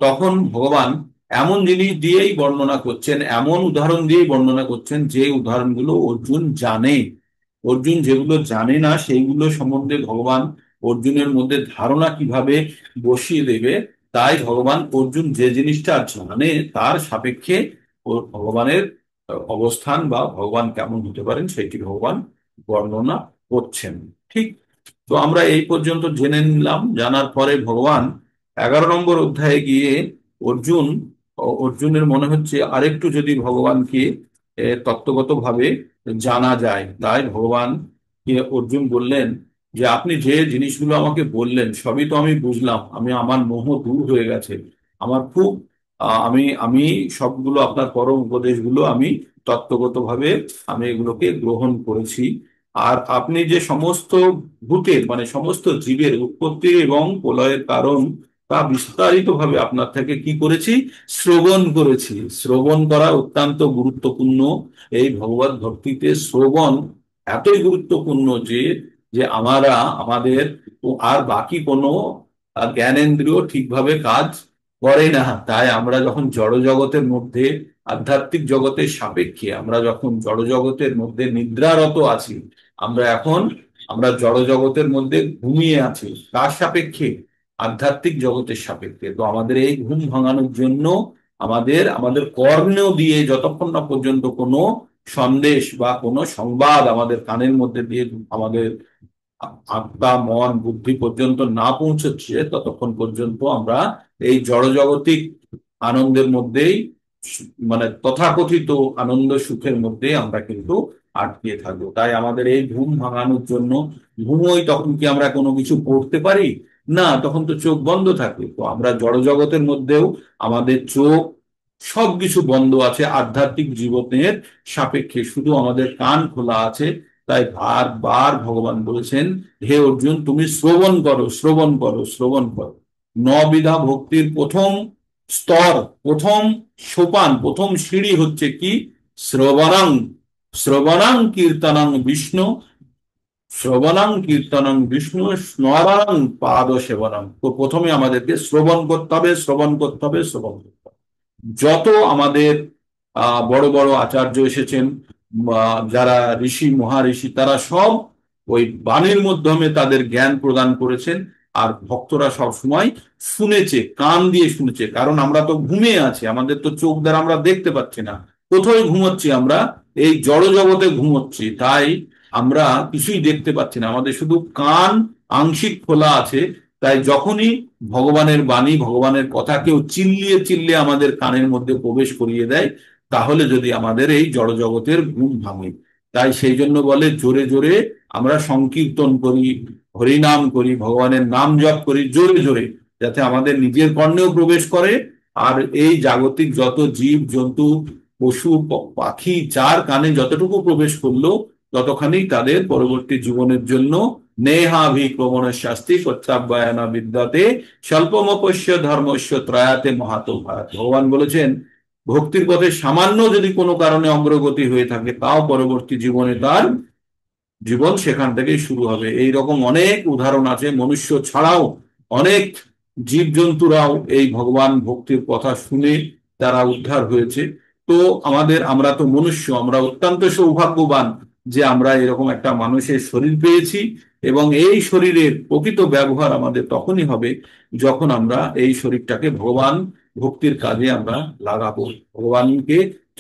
তখন ভগবান এমন জিনিস দিয়েই বর্ণনা করছেন, এমন উদাহরণ দিয়েই বর্ণনা করছেন যে উদাহরণগুলো অর্জুন জানে। অর্জুন যেগুলো জানে না সেইগুলো সম্বন্ধে ভগবান অর্জুনের মধ্যে ধারণা কিভাবে বসিয়ে দেবে। তাই ভগবান অর্জুন যে জিনিসটা জানে তার সাপেক্ষে ভগবানের অবস্থান বা ভগবান কেমন হতে পারেন সেটি ভগবান বর্ণনা করছেন। ঠিক। তো আমরা এই পর্যন্ত জেনে নিলাম। জানার পরে ভগবান 11 নম্বর অধ্যায়ে গিয়ে অর্জুন অর্জুনের মনে হচ্ছে আরেকটু যদি ভগবানকে তত্ত্বগতভাবে জানা যায়। তাই ভগবান অর্জুন বললেন যে আপনি যে জিনিসগুলো আমাকে বললেন সবই তো আমি বুঝলাম, আমি আমার মোহ দূর হয়ে গেছে। আমার খুব আমি আমি সবগুলো আপনার পরম উপদেশগুলো আমি তত্ত্বগতভাবে আমি এগুলোকে গ্রহণ করেছি। আর আপনি যে সমস্ত ভূতের মানে সমস্ত জীবের উৎপত্তি এবং প্রলয়ের কারণ তা বিস্তারিত ভাবে আপনার থেকে কি করেছি? শ্রবণ করেছি। শ্রবণ করা অত্যন্ত গুরুত্বপূর্ণ। এই ভগবত ভক্তিতে শ্রবণ এতই গুরুত্বপূর্ণ যে যে আমরা আমাদের আর বাকি কোনো জ্ঞানেন্দ্রিয় ঠিকভাবে কাজ করে না। তাই আমরা যখন জড় জগতের মধ্যে, আধ্যাত্মিক জগতের সাপেক্ষে আমরা যখন জড় জগতের মধ্যে নিদ্রারত আছি, আমরা এখন আমরা জড় জগতের মধ্যে ঘুমিয়ে আছি। কার সাপেক্ষে? আধ্যাত্মিক জগতের সাপেক্ষে। তো আমাদের এই ঘুম ভাঙানোর জন্য আমাদের আমাদের কর্ণ দিয়ে যতক্ষণ না পর্যন্ত কোনো সন্দেশ বা কোনো সংবাদ আমাদের কানের মধ্যে দিয়ে আমাদের আত্মা মন বুদ্ধি পর্যন্ত না পৌঁছচ্ছে, ততক্ষণ পর্যন্ত আমরা এই জড়জাগতিক আনন্দের মধ্যেই, মানে তথাকথিত আনন্দ সুখের মধ্যে আমরা কিন্তু আটকে থাকবো। তাই আমাদের এই ঘুম ভাঙানোর জন্য, ঘুমোই তখন কি আমরা কোনো কিছু পড়তে পারি? না, তখন তো চোখ বন্ধ থাকে। তো আমরা জড়জগতের মধ্যেও আমাদের চোখ সবকিছু বন্ধ আছে আধ্যাত্মিক জীবনের সাপেক্ষে, শুধু আমাদের কান খোলা আছে। তাই বারবার ভগবান বলেছেন, হে অর্জুন তুমি শ্রবণ করো, শ্রবণ করো, শ্রবণ করো। নবিধা ভক্তির প্রথম স্তর, প্রথম সোপান, প্রথম সিঁড়ি হচ্ছে কি? শ্রবণাং, শ্রবণাং কীর্তনং বিষ্ণু, শ্রবণাং কীর্তনং বিষ্ণু স্মরণাং পাদ সেবনং। তো প্রথমে আমাদেরকে শ্রবণ করতে হবে, শ্রবণ করতে হবে, শ্রবণ করতে হবে। যত আমাদের বড় বড় আচার্য এসেছেন, যারা ঋষি মহাঋষি, তারা সব ওই বাণীর মাধ্যমে তাদের জ্ঞান প্রদান করেছেন। আর ভক্তরা সব সময় শুনেছে, কান দিয়ে শুনেছে। কারণ আমরা তো ঘুমিয়ে আছি, আমাদের তো চোখ দ্বারা আমরা দেখতে পাচ্ছি না। কোথায় ঘুমোচ্ছি আমরা? এই জড় জগতে ঘুমোচ্ছি। তাই আমরা কিছুই দেখতে পাচ্ছি না, আমাদের শুধু কান আংশিক খোলা আছে। তাই যখনই ভগবানের বাণী, ভগবানের কথা কেউ চিল্লিয়ে চিল্লিয়ে আমাদের কানের মধ্যে প্রবেশ করিয়ে দেয়, তাহলে যদি আমাদের এই জড়জগতের ঘুম ভাঙে। তাই সেই জন্য বলে জোরে জোরে আমরা সংকীর্তন করি, হরিনাম করি, ভগবানের নাম জপ করি জোরে জোরে, যাতে আমাদের নিজের কর্ণেও প্রবেশ করে। আর এই জাগতিক যত জীব জন্তু পশু পাখি যার কানে যতটুকু প্রবেশ করলো, ততখানি তাদের পরবর্তী জীবনের জন্য নেহাভিক্রমণের শাস্তি প্রত্যাবায়না বিদ্যাতে স্বল্পমপস্য ধর্মস্য ত্রয়াতে মহাতো ভারত। ভগবান বলেছেন, ভক্তির পথে সামান্য যদি কোনো কারণে অগ্রগতি হয়ে থাকে, তাও পরবর্তী জীবনে তার জীবন সেখান থেকেই শুরু হবে। এই রকম অনেক উদাহরণ আছে। মনুষ্য ছাড়াও অনেক জীবজন্তুরাও এই ভগবান ভক্তির কথা শুনে তারা উদ্ধার হয়েছে। তো আমরা তো মনুষ্য, আমরা অত্যন্ত সৌভাগ্যবান যে আমরা এরকম একটা মানুষের শরীর পেয়েছি। এবং এই শরীরের প্রকৃত ব্যবহার আমাদের তখনই হবে যখন আমরা এই শরীরটাকে ভগবান ভক্তির কাজে আমরা লাগাবো, ভগবানকে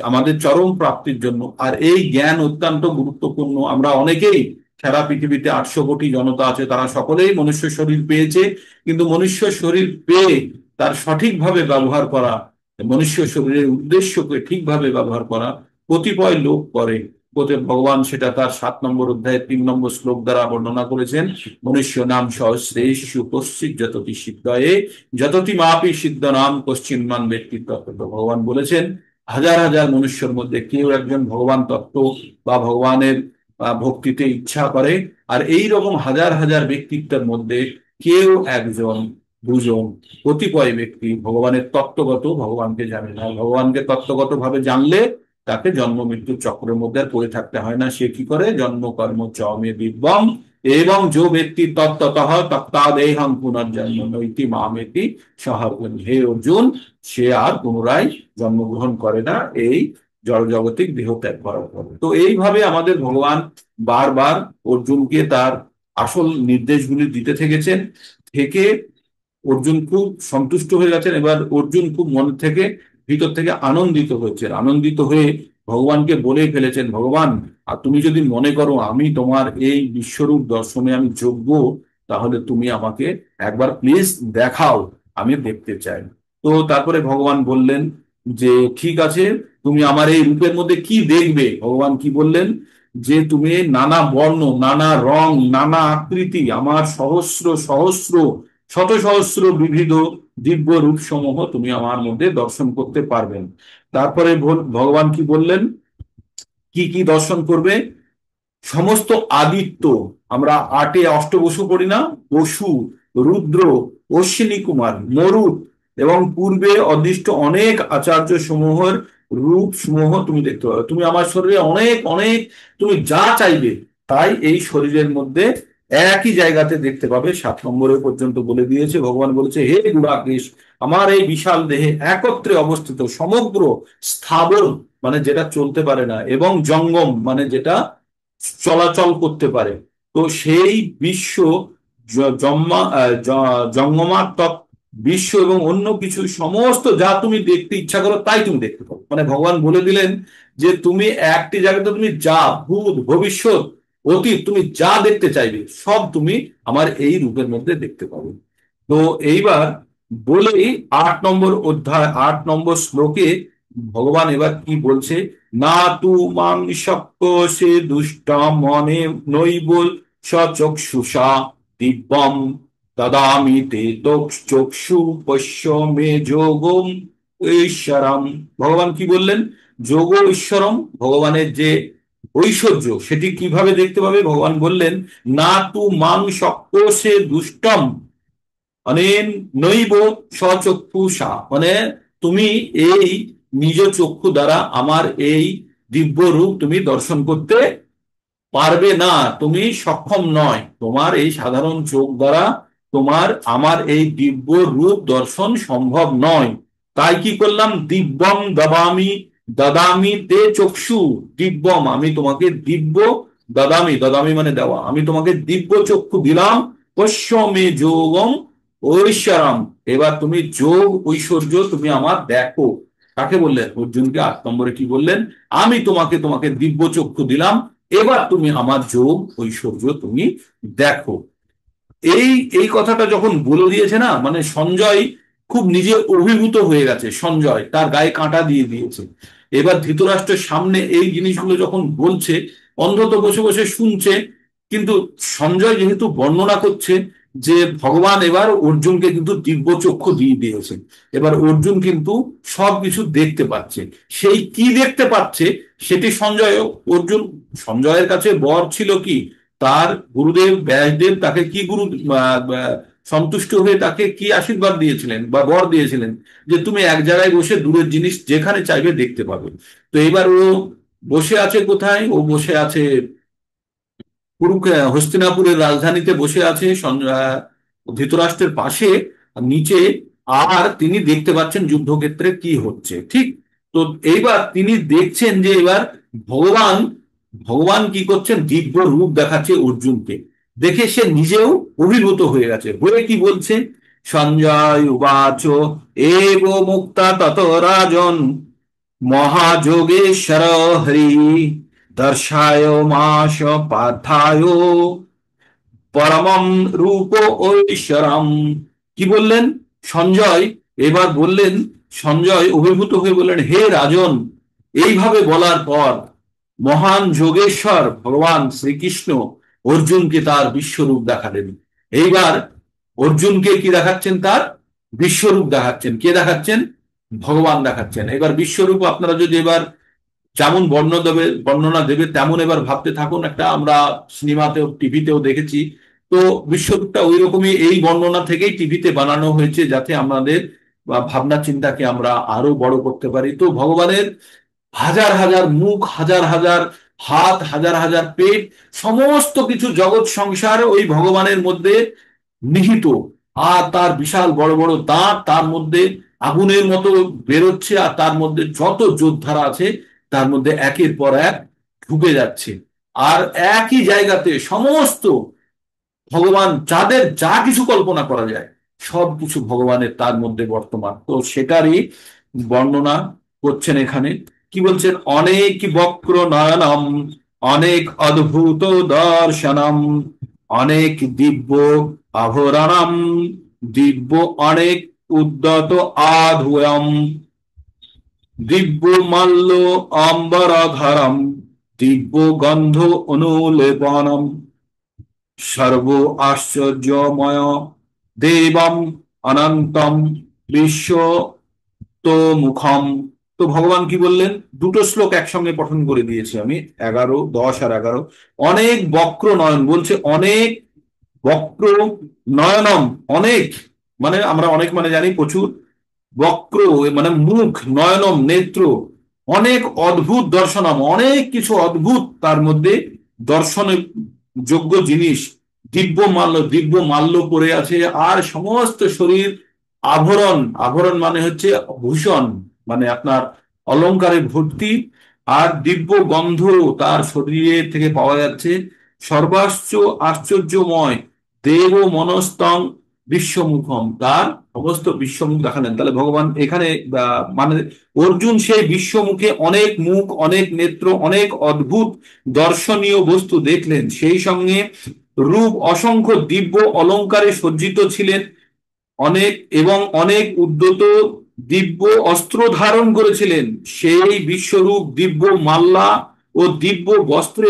আমাদের চরম প্রাপ্তির জন্য। আর এই জ্ঞান অত্যন্ত গুরুত্বপূর্ণ। আমরা অনেকেই, সারা পৃথিবীতে 800 কোটি জনতা আছে, তারা সকলেই মনুষ্য শরীর পেয়েছে। কিন্তু মনুষ্য শরীর পেয়ে তার সঠিকভাবে ব্যবহার করা, মনুষ্য শরীরের উদ্দেশ্যকে ঠিকভাবে ব্যবহার করা কতিপয় লোক করে। ভগবান সেটা তার 7 নম্বর অধ্যায়ের 3 নম্বর শ্লোক দ্বারা বর্ণনা করেছেন। মনুষ্য নাম সহস্রেষু কশ্চিৎ যততি সিদ্ধয়ে যততি মাপি সিদ্ধ নাম কশ্চিন্মান ব্যক্তিত্ব। ভগবান বলেছেন, হাজার হাজার মনুষ্যের মধ্যে কেউ একজন ভগবান তত্ত্ব বা ভগবানের ভক্তিতে ইচ্ছা করে। আর এই রকম হাজার হাজার ব্যক্তিত্বের মধ্যে কেউ একজন, দুজন, কতিপয় ব্যক্তি ভগবানের তত্ত্বগত ভগবানকে জানে না। ভগবানকে তত্ত্বগত ভাবে জানলে তাকে জন্ম মৃত্যুর চক্রের মধ্যে আর পড়ে থাকতে হয় না। সে কি করে? জন্ম কর্ম চমে দিব্যম এবং যে ব্যক্তি তত্ত্বতঃ তত্ত্বাদেহং পুনর্জন্ম নৈতি মামেতি সহার্পণ। হে অর্জুন, সে আর পুনরায় জন্মগ্রহণ করে না এই জড়জাগতিক দেহ ত্যাগ করার পরে। তো এইভাবে আমাদের ভগবান বারবার অর্জুনকে তার আসল নির্দেশগুলি দিতে থেকেছেন। থেকে অর্জুন খুব সন্তুষ্ট হয়ে গেছেন। এবার অর্জুন খুব মন থেকে, ভিতর থেকে আনন্দিত হয়েছেন। আনন্দিত হয়ে ভগবানকে বলে ফেলেছেন, ভগবান, আর তুমি যদি মনে করো আমি তোমার এই বিশ্বরূপ দর্শনে আমি যোগ্য, তাহলে তুমি আমাকে একবার প্লিজ দেখাও, আমি দেখতে চাই। তো তারপরে ভগবান বললেন যে ঠিক আছে, তুমি আমার এই রূপের মধ্যে কি দেখবে? ভগবান কি বললেন? যে তুমি নানা বর্ণ, নানা রং, নানা আকৃতি, আমার সহস্র সহস্র শত সহস্র বিবিধ দিব্য রূপ সমূহ তুমি আমার মধ্যে দর্শন করতে পারবেন। তারপরে ভগবান কি বললেন, কি কি দর্শন করবে? সমস্ত আদিত্য, আমরা আটে অষ্টবসু পড়ি না, বসু, রুদ্র, অশ্বিনী কুমার, মরুত এবং পূর্বে অদৃষ্ট অনেক আচার্য সমূহের রূপ সমূহ তুমি দেখতে পাবে। তুমি আমার শরীরে অনেক অনেক, তুমি যা চাইবে তাই এই শরীরের মধ্যে একই জায়গাতে দেখতে পাবে। 7 নম্বরে পর্যন্ত বলে দিয়েছে। ভগবান বলেছে, হে গুড়াকেশ, আমার এই বিশাল দেহে একত্রে অবস্থিত সমগ্র স্থাবর, মানে যেটা চলতে পারে না, এবং জঙ্গম, মানে যেটা চলাচল করতে পারে, তো সেই বিশ্ব জন্মাত্মক বিশ্ব এবং অন্য কিছু সমস্ত যা তুমি দেখতে ইচ্ছা করো তাই তুমি দেখতে পাবো। মানে ভগবান বলে দিলেন যে তুমি একটি জায়গাতে তুমি যা ভূত ভবিষ্যৎ অতীত তুমি যা দেখতে চাইবে সব তুমি আমার এই রূপের মধ্যে দেখতে পাবে। তো এইবার বলেই 8 নম্বর অধ্যায় 8 নম্বর শ্লোকে ভগবান এবার কি বলছে, না তু মাং শক্ত সে দুষ্ট মনে নৈব সচক্ষুষা দিব্যম দদামি তে চক্ষু পশ্য মে যোগম ঐশ্বরম। ভগবান কি বললেন? যোগ ঈশ্বরম, ভগবানের যে ঐশ্বর্য সেটি কিভাবে দেখতে পাবে? ভগবান বললেন, না তু মাং শক্ত সে দুষ্টম মানে নৈব স্বচক্ষুষা, মানে তুমি এই নিজ চক্ষু দ্বারা আমার এই দিব্য রূপ তুমি দর্শন করতে পারবে না, তুমি সক্ষম নয়। তোমার এই সাধারণ চোখ দ্বারা তোমার আমার এই দিব্য রূপ দর্শন সম্ভব নয়। তাই কি করলাম? দিব্যম দদামি, দদামি তে চক্ষু, দিব্যম আমি তোমাকে দিব্য, দদামি দদামি মানে দেওয়া, আমি তোমাকে দিব্য চক্ষু দিলাম, পশ্য মে যোগম ঐশ্বরম, এবার তুমি যোগ ঐশ্বর্য তুমি আমার দেখো। কাকে বললেন? অর্জুনকে 8 নম্বরে কি বললেন? আমি তোমাকে তোমাকে দিব্য চক্ষু দিলাম, এবার তুমি আমার যোগ ঐশ্বর্য তুমি দেখো। এই এই কথাটা যখন বলে দিয়েছে না, মানে সঞ্জয় খুব নিজে অভিভূত হয়ে গেছে, সঞ্জয় তার গায়ে কাঁটা দিয়ে দিয়েছে। এবার ধৃতরাষ্ট্রের সামনে এই জিনিসগুলো যখন বলছে, অন্ধ তো বসে বসে শুনছে, কিন্তু সঞ্জয় যেহেতু বর্ণনা করছে যে ভগবান এবার অর্জুনকে কিন্তু দিব্য চক্ষু দিয়ে দিয়েছে, এবার অর্জুন কিন্তু সবকিছু দেখতে পাচ্ছে। সেই কি দেখতে পাচ্ছে সেটি সঞ্জয়, অর্জুন, সঞ্জয়ের কাছে বর ছিল কি, তার গুরুদেব ব্যাসদেব তাকে কি গুরু সন্তুষ্ট হয়ে তাকে কি আশীর্বাদ দিয়েছিলেন বা বর দিয়েছিলেন, যে তুমি এক জায়গায় বসে দূরের জিনিস যেখানে চাইবে দেখতে পাবে। তো এবার ও বসে আছে কোথায়? ও বসে আছে হস্তিনাপুরের রাজধানীতে বসে আছে ধৃতরাষ্ট্রের পাশে নিচে, আর তিনি দেখতে পাচ্ছেন যুদ্ধক্ষেত্রে কি হচ্ছে, ঠিক? তো এইবার তিনি দেখছেন যে এবার ভগবান ভগবান কি করছেন, দিব্য রূপ দেখাচ্ছে অর্জুনকে। দেখে সে নিজেও অভিভূত হয়ে গেছে, হয়ে কি বলছে, সঞ্জয় উবাচ এব মুক্তা তত রাজন মহাযোগেশ্বর হরি দর্শায় মাস পার্থায় পরমম রূপ ঐশ্বরম। কি বললেন সঞ্জয়? এবার বললেন, সঞ্জয় অভিভূত হয়ে বললেন, হে রাজন, এইভাবে বলার পর মহান যোগেশ্বর ভগবান শ্রীকৃষ্ণ অর্জুনকে তার বিশ্বরূপ দেখালেন। এইবার অর্জুনকে কি দেখাচ্ছেন? তার বিশ্বরূপ দেখাচ্ছেন। কে দেখাচ্ছেন? ভগবান দেখাচ্ছেন। এবার বিশ্বরূপ আপনারা যদি এবার যেমন বর্ণনা দেবে তেমন এবার ভাবতে থাকুন, একটা আমরা সিনেমাতেও টিভিতেও দেখেছি। তো বিশ্বরূপটা ওই রকমই, এই বর্ণনা থেকেই টিভিতে বানানো হয়েছে যাতে আমাদের বা ভাবনা চিন্তাকে আমরা আরো বড় করতে পারি। তো ভগবানের হাজার হাজার মুখ, হাজার হাজার হাত, হাজার হাজার পেট, সমস্ত কিছু জগৎ সংসার ওই ভগবানের মধ্যে নিহিত। আর তার বিশাল বড় বড় দাঁত, তার মধ্যে আগুনের মতো বেরোচ্ছে, আর তার মধ্যে যত যোদ্ধারা আছে তার মধ্যে একের পর এক ঢুকে যাচ্ছে। আর একই জায়গাতে সমস্ত ভগবান, যাদের যা কিছু কল্পনা করা যায় সব কিছু ভগবানের তার মধ্যে বর্তমান। তো সেটারই বর্ণনা করছেন এখানে। কি বলছেন? অনেক বক্র নয়নম, অনেক অদ্ভুত দর্শনম, অনেক দিব্য আভরণম, দিব্য অনেক উদ্যত আধুয়ম, দিব্য মাল্য অম্বরধরম, দিব্য গন্ধ অনুলেপনম, সর্ব আশ্চর্যময় দেবম অনন্তম বিশ্ব তো মুখম। তো ভগবান কি বললেন? দুটো শ্লোক একসঙ্গে পঠন করে দিয়েছি আমি, 11, 10 আর 11। অনেক বক্র নয়ন বলছে, অনেক বক্র নয়নম, অনেক মানে আমরা অনেক মানে জানি প্রচুর, বক্র মানে মুখ, নয়নম নেত্র, অনেক অদ্ভুত দর্শনম, অনেক কিছু অদ্ভুত তার মধ্যে দর্শনের যোগ্য জিনিস, দিব্য মাল্য, দিব্য মাল্য পরে আছে, আর সমস্ত শরীর আভরণ, আভরণ মানে হচ্ছে ভূষণ, মানে আপনার অলংকারে ভর্তি, আর দিব্য গন্ধ তার শরীরে থেকে পাওয়া যাচ্ছে, সর্বাশ্চ আশ্চর্যময় দেব মনস্তং বিশ্বমুখম, তার সমস্ত বিশ্বমুখ দেখালেন। তাহলে ভগবান এখানে মানে অর্জুন সেই বিশ্বমুখে অনেক মুখ, অনেক নেত্র, অনেক অদ্ভুত দর্শনীয় বস্তু দেখলেন। সেই সঙ্গে রূপ অসংখ্য দিব্য অলংকারে সজ্জিত ছিলেন অনেক, এবং অনেক উদ্যত দিব্য অস্ত্র ধারণ করেছিলেন। সেই বিশ্বরূপ দিব্য মাল্লা ও দিব্য বস্ত্রে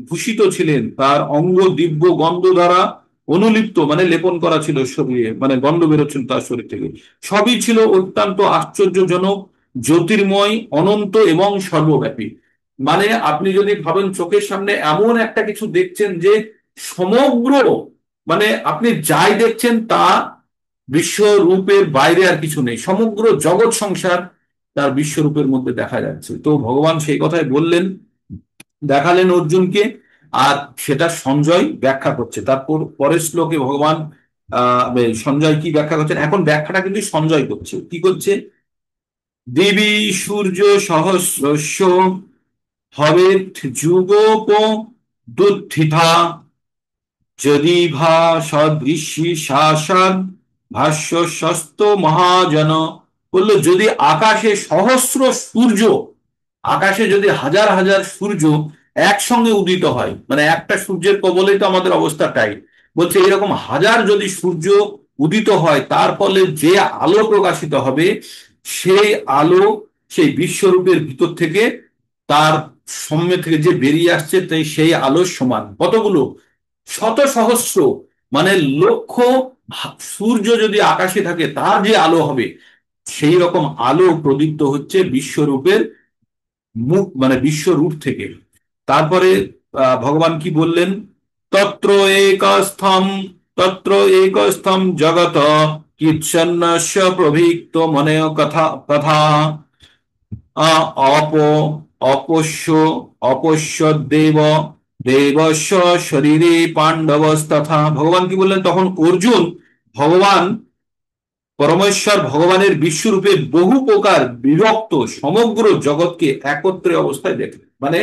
ভূষিত ছিলেন। তার অঙ্গ দিব্য গন্ধ দ্বারা অনুলিপ্ত, মানে লেপন করা ছিল শরীরে, মানে গন্ধ বেরোচ্ছিল তার শরীর থেকে। সবই ছিল অত্যন্ত আশ্চর্যজনক, জ্যোতির্ময়, অনন্ত এবং সর্বব্যাপী। মানে আপনি যদি ভাবেন চোখের সামনে এমন একটা কিছু দেখছেন যে সমগ্র, মানে আপনি যাই দেখছেন তা বিশ্বরূপের বাইরে আর কিছু নেই, সমগ্র জগৎ সংসার তার বিশ্বরূপের মধ্যে দেখা যাচ্ছে। তো ভগবান সেই কথাই বললেন, দেখালেন অর্জুনকে। আর সেটা সঞ্জয় ব্যাখ্যা করছে। তারপর পরের শ্লোকে ভগবান সঞ্জয় কি ব্যাখ্যা করছেন, এখন ব্যাখ্যাটা কিন্তু সঞ্জয় করছে। কি করছে? দেবী সূর্য সহস্রস্য হবেৎ যুগোপ দুত্থিতা, যদি ভা সদৃশী শাসন ভাষ্য সস্ত মহাজন। বললো যদি আকাশে সহস্র সূর্য, আকাশে যদি হাজার হাজার সূর্য একসঙ্গে উদিত হয়, মানে একটা সূর্যের কবলেই তো আমাদের অবস্থাটাই, বলছে এরকম হাজার যদি সূর্য উদিত হয়, তার ফলে যে আলো প্রকাশিত হবে, সেই আলো সেই বিশ্বরূপের ভিতর থেকে, তার সামনে থেকে যে বেরিয়ে আসছে, তাই সেই আলোর সমান কতগুলো শত সহস্র, মানে লক্ষ সূর্য যদি আকাশে থাকে, তার যে আলো হবে, সেই রকম আলো প্রদীপ্ত হচ্ছে বিশ্বরূপের মুখ, মানে বিশ্বরূপ থেকে। তারপরে ভগবান কি বললেন? তত্র একস্থম, তত্র একস্থম জগত কিচ্ছন্নস্য প্রভৃক্ত মনে কথা কথা অপ অপশ্য অপশ্য দেব দেবস্য শরীরে পাণ্ডবস্তথা। ভগবান কি বললেন? তখন অর্জুন ভগবান পরমেশ্বর ভগবানের বিশ্বরূপে বহু প্রকার বিভক্ত সমগ্র জগৎকে একত্রে অবস্থায় দেখলেন। মানে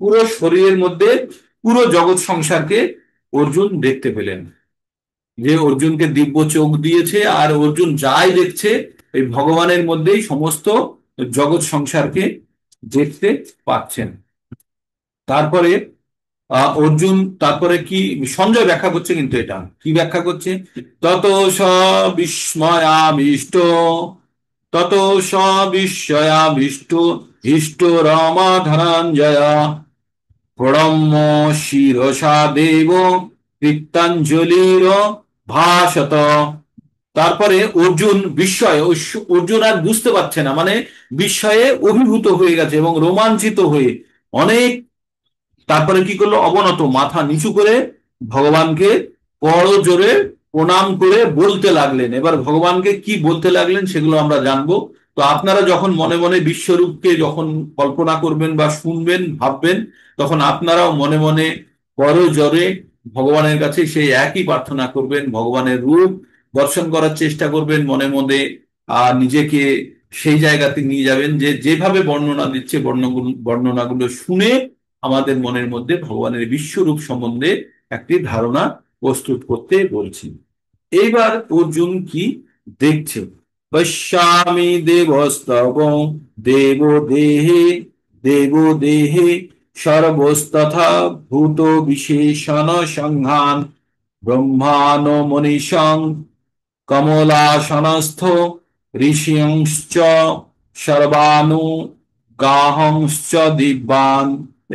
পুরো শরীরের মধ্যে পুরো জগৎ সংসারকে অর্জুন দেখতে পেলেন, যে অর্জুনকে দিব্য চোখ দিয়েছে, আর অর্জুন যাই দেখছে এই ভগবানের মধ্যেই সমস্ত জগৎ সংসারকে দেখতে পাচ্ছেন। তারপরে অর্জুন তারপরে কি সঞ্জয় ব্যাখ্যা করছে, কিন্তু এটা কি ব্যাখ্যা করছে? তত স বিস্ময়াবিষ্ট, তত স বিস্ময়াবিষ্ট ইষ্ট রাম ধনঞ্জয় প্রণম্য শিরসা দেব কৃতাঞ্জলির ভাষত। তারপরে অর্জুন বিস্ময়ে, অর্জুন আর বুঝতে পারছে না, মানে বিস্ময়ে অভিভূত হয়ে গেছে এবং রোমাঞ্চিত হয়ে অনেক, তারপরে কি করলো? অবনত মাথা নিচু করে ভগবানকে বড় জোরে প্রণাম করে বলতে লাগলেন। এবার ভগবানকে কি বলতে লাগলেন সেগুলো আমরা জানবো। তো আপনারা যখন মনে মনে বিশ্বরূপকে যখন কল্পনা করবেন বা শুনবেন, ভাববেন, তখন আপনারাও মনে মনে বড় জোরে ভগবানের কাছে সেই একই প্রার্থনা করবেন, ভগবানের রূপ দর্শন করার চেষ্টা করবেন মনে মনে। আর নিজেকে সেই জায়গাতে নিয়ে যাবেন যে যেভাবে বর্ণনা দিচ্ছে বর্ণনাগুলো শুনে আমাদের মনের মধ্যে ভগবানের বিশ্বরূপ সম্বন্ধে একটি ধারণা প্রস্তুত করতে বলছি। এইবার অর্জুন কি দেখছে? পশ্যামি দেবস্তব দেব দেহে, দেব দেহে সর্বস্তথা ভূত বিশেষণ সংহান ব্রহ্মাণ মনীষং কমলাসনস্থ ঋষিংশ্চ সর্বাণু গাহংশ্চ দিব্যান।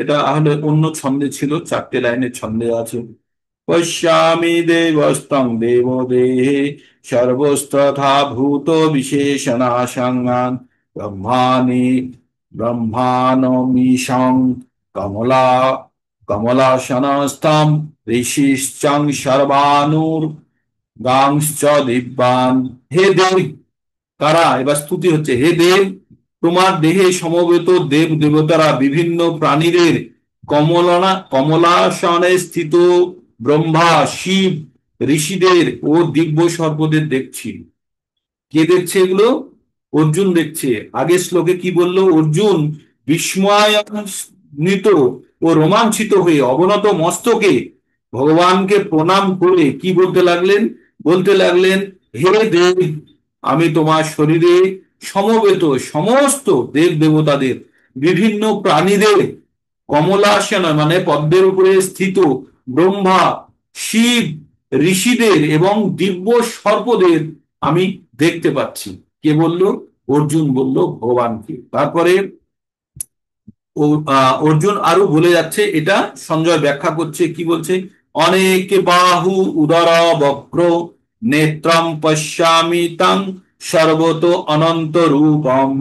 এটা আসলে অন্য ছন্দে ছিল, চারটে লাইনের ছন্দে আছে। পশ্যামি দেবস্তং দেব দেহে সর্বস্তথা ভূত বিশেষণাসঙ্গান ব্রহ্মাণি ব্রহ্মাণমীশং কমলা কমলাসনস্থম ঋষিশ্চং সর্বানুর গাংশ্চ দিব্যান। হে দেব, কারা এবার স্তুতি হচ্ছে, হে দেব, তোমার দেহে সমবেত দেব দেবতারা বিভিন্ন প্রাণীদের কমলাসনে স্থিত ব্রহ্মা, শিব, ঋষিদের ও দিব্য সর্পদের দেখছি। কে দেখছে এগুলো? অর্জুন দেখছে। আগের শ্লোকে কি বললো? অর্জুন বিস্ময়ান্বিত ও রোমাঞ্চিত হয়ে অবনত মস্তকে ভগবানকে প্রণাম করে কি বলতে লাগলেন? বলতে লাগলেন, হে দেব, আমি তোমার শরীরে সমবেত সমস্ত দেব দেবতাদের, বিভিন্ন প্রাণীদের, কমলাসন মানে পদ্মের উপরে স্থিত ব্রহ্মা, শিব, ঋষিদের এবং দিব্য সর্পদের আমি দেখতে পাচ্ছি। কে বলল? অর্জুন বলল ভগবানকে। তারপরে অর্জুন আরো বলে যাচ্ছে, এটা সঞ্জয় ব্যাখ্যা করছে, কি বলছে? অনেক বাহু উদর বক্র নেত্রম পশ্যামি তং সর্বত অনন্ত রূপম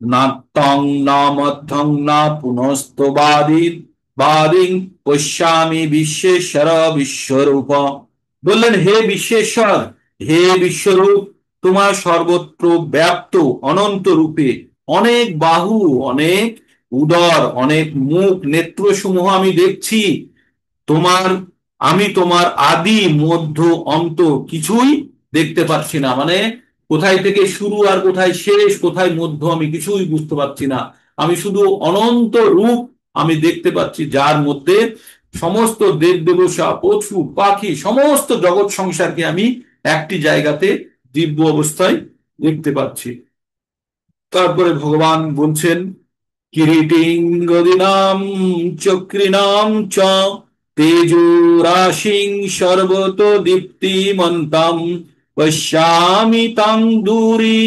নাত্তং না মধ্যং না পুনস্ত বাদিন বাদিং পশ্যামি বিশ্বেশ্বর বিশ্বরূপ। বললেন, হে বিশ্বেশ্বর, হে বিশ্বরূপ, তোমার সর্বত্র ব্যাপ্ত অনন্ত রূপে অনেক বাহু, অনেক উদর, অনেক মুখ, নেত্র সমূহ আমি দেখছি। তোমার আমি তোমার আদি মধ্য অন্ত কিছুই দেখতে পাচ্ছি না। মানে কোথায় থেকে শুরু আর কোথায় শেষ, কোথায় মধ্য, আমি কিছুই বুঝতে পারছি না। আমি শুধু অনন্ত রূপ আমি দেখতে পাচ্ছি, যার মধ্যে সমস্ত দেব দেবতা, পশু পাখি, সমস্ত জগৎ সংসারকে আমি একটি জায়গাতে দিব্য অবস্থায় দেখতে পাচ্ছি। তারপরে ভগবান বলছেন, কিরীটিং গদিনাম চক্রিনাম চ তেজো রাশিং সর্বত দীপ্তিমন্তাম পশ্যামি তাং দূরি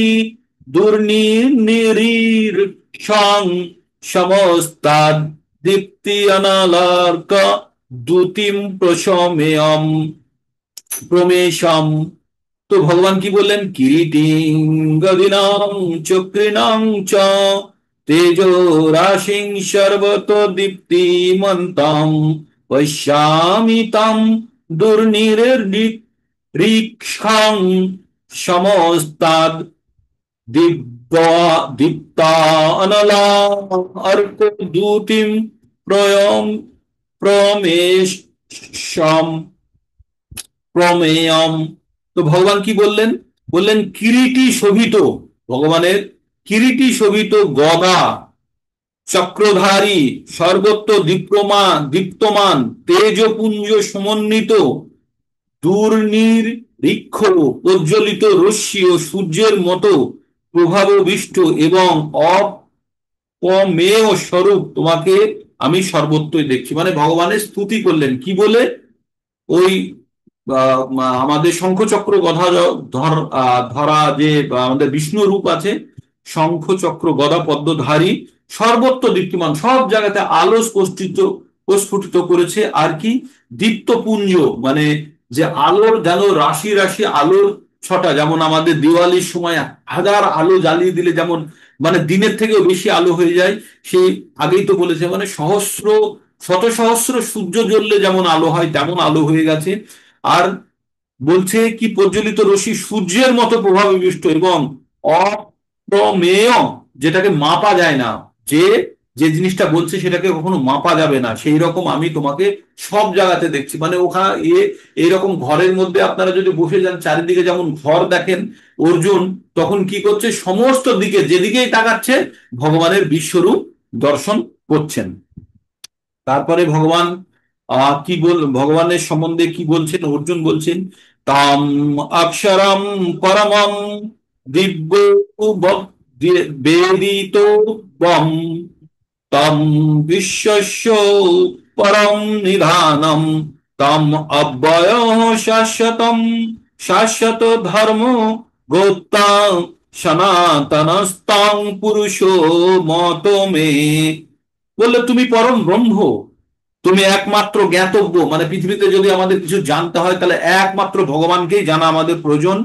দুর্নির্নিরীক্ষং সমস্তাদ দীপ্তি অনালার্ক দ্যুতিম প্রশমেয়ম প্রমেশম। তো ভগবান কি বললেন? কিরীটিং গদিনাং চক্রিণাং চ তেজো রাশিং সর্বত দীপ্তিমন্তাম পশ্যামি তাম দুর্নিরীক্ষাং সমস্তাদ দীপ্তানলার্ক দ্যুতিম প্রয়ম প্রমেশম প্রমেয়ম। তো ভগবান কি বললেন? বললেন, কিরীটি শোভিত, ভগবানের কিরীটি শোভিত গদা, চক্রধারী, সর্বত্র দীপ্তমান, তেজপুঞ্জ সমন্বিত, দুর্নিরীক্ষ প্রজ্বলিত রশ্মি ও সূর্যের মতো প্রভাববিষ্ট এবং অপমেয় স্বরূপ তোমাকে আমি সর্বত্রই দেখছি। মানে ভগবানের স্তুতি করলেন, কি বলে? ওই আমাদের শঙ্খচক্র গদা ধরা যে আমাদের বিষ্ণু রূপ আছে, শঙ্খচক্র গদা পদ্মধারী, সর্বত্র দীপ্তিমান, সব জায়গাতে আলো প্রস্ফুটিত করেছে। আর কি? দীপ্তপুঞ্জ মানে যে আলোর যেন রাশি রাশি আলোর ছটা, যেমন আমাদের দিওয়ালির সময় হাজার আলো জ্বালিয়ে দিলে যেমন মানে দিনের থেকেও বেশি আলো হয়ে যায়, সেই আগেই তো বলেছে, মানে সহস্র শত সহস্র সূর্য জ্বললে যেমন আলো হয় তেমন আলো হয়ে গেছে। আর বলছে কি, প্রজ্বলিত রশ্মি সূর্যের মতো প্রভাব বিশিষ্ট এবং অপ্রমেয়, যেটাকে মাপা যায় না, যে যে জিনিসটা বলছে সেটাকে কখনো মাপা যাবে না, সেই রকম আমি তোমাকে সব জায়গাতে দেখছি। মানে ওখানে এইরকম ঘরের মধ্যে আপনারা যদি বসে যান, চারিদিকে যেমন ঘর দেখেন, অর্জুন তখন কি করছে? সমস্ত দিকে যেদিকেই তাকাচ্ছে ভগবানের বিশ্বরূপ দর্শন করছেন। তারপরে ভগবান ভগবানের সম্বন্ধে কি বলছেন? অর্জুন বলছেন, তাম অক্ষরম পরমম দিব্য বেদিত বম তম বিশ্বস্য পরম নিধানম তম অব্যয় শাশ্বতম শাশ্বত ধর্ম গোত্তা সনাতনস্তং পুরুষো মত মে। বললে, তুমি পরম ব্রহ্ম, তুমি একমাত্র জ্ঞাতব্য। মানে পৃথিবীতে যদি আমাদের কিছু জানতে হয়, তাহলে একমাত্র ভগবানকেই জানা আমাদের প্রয়োজন,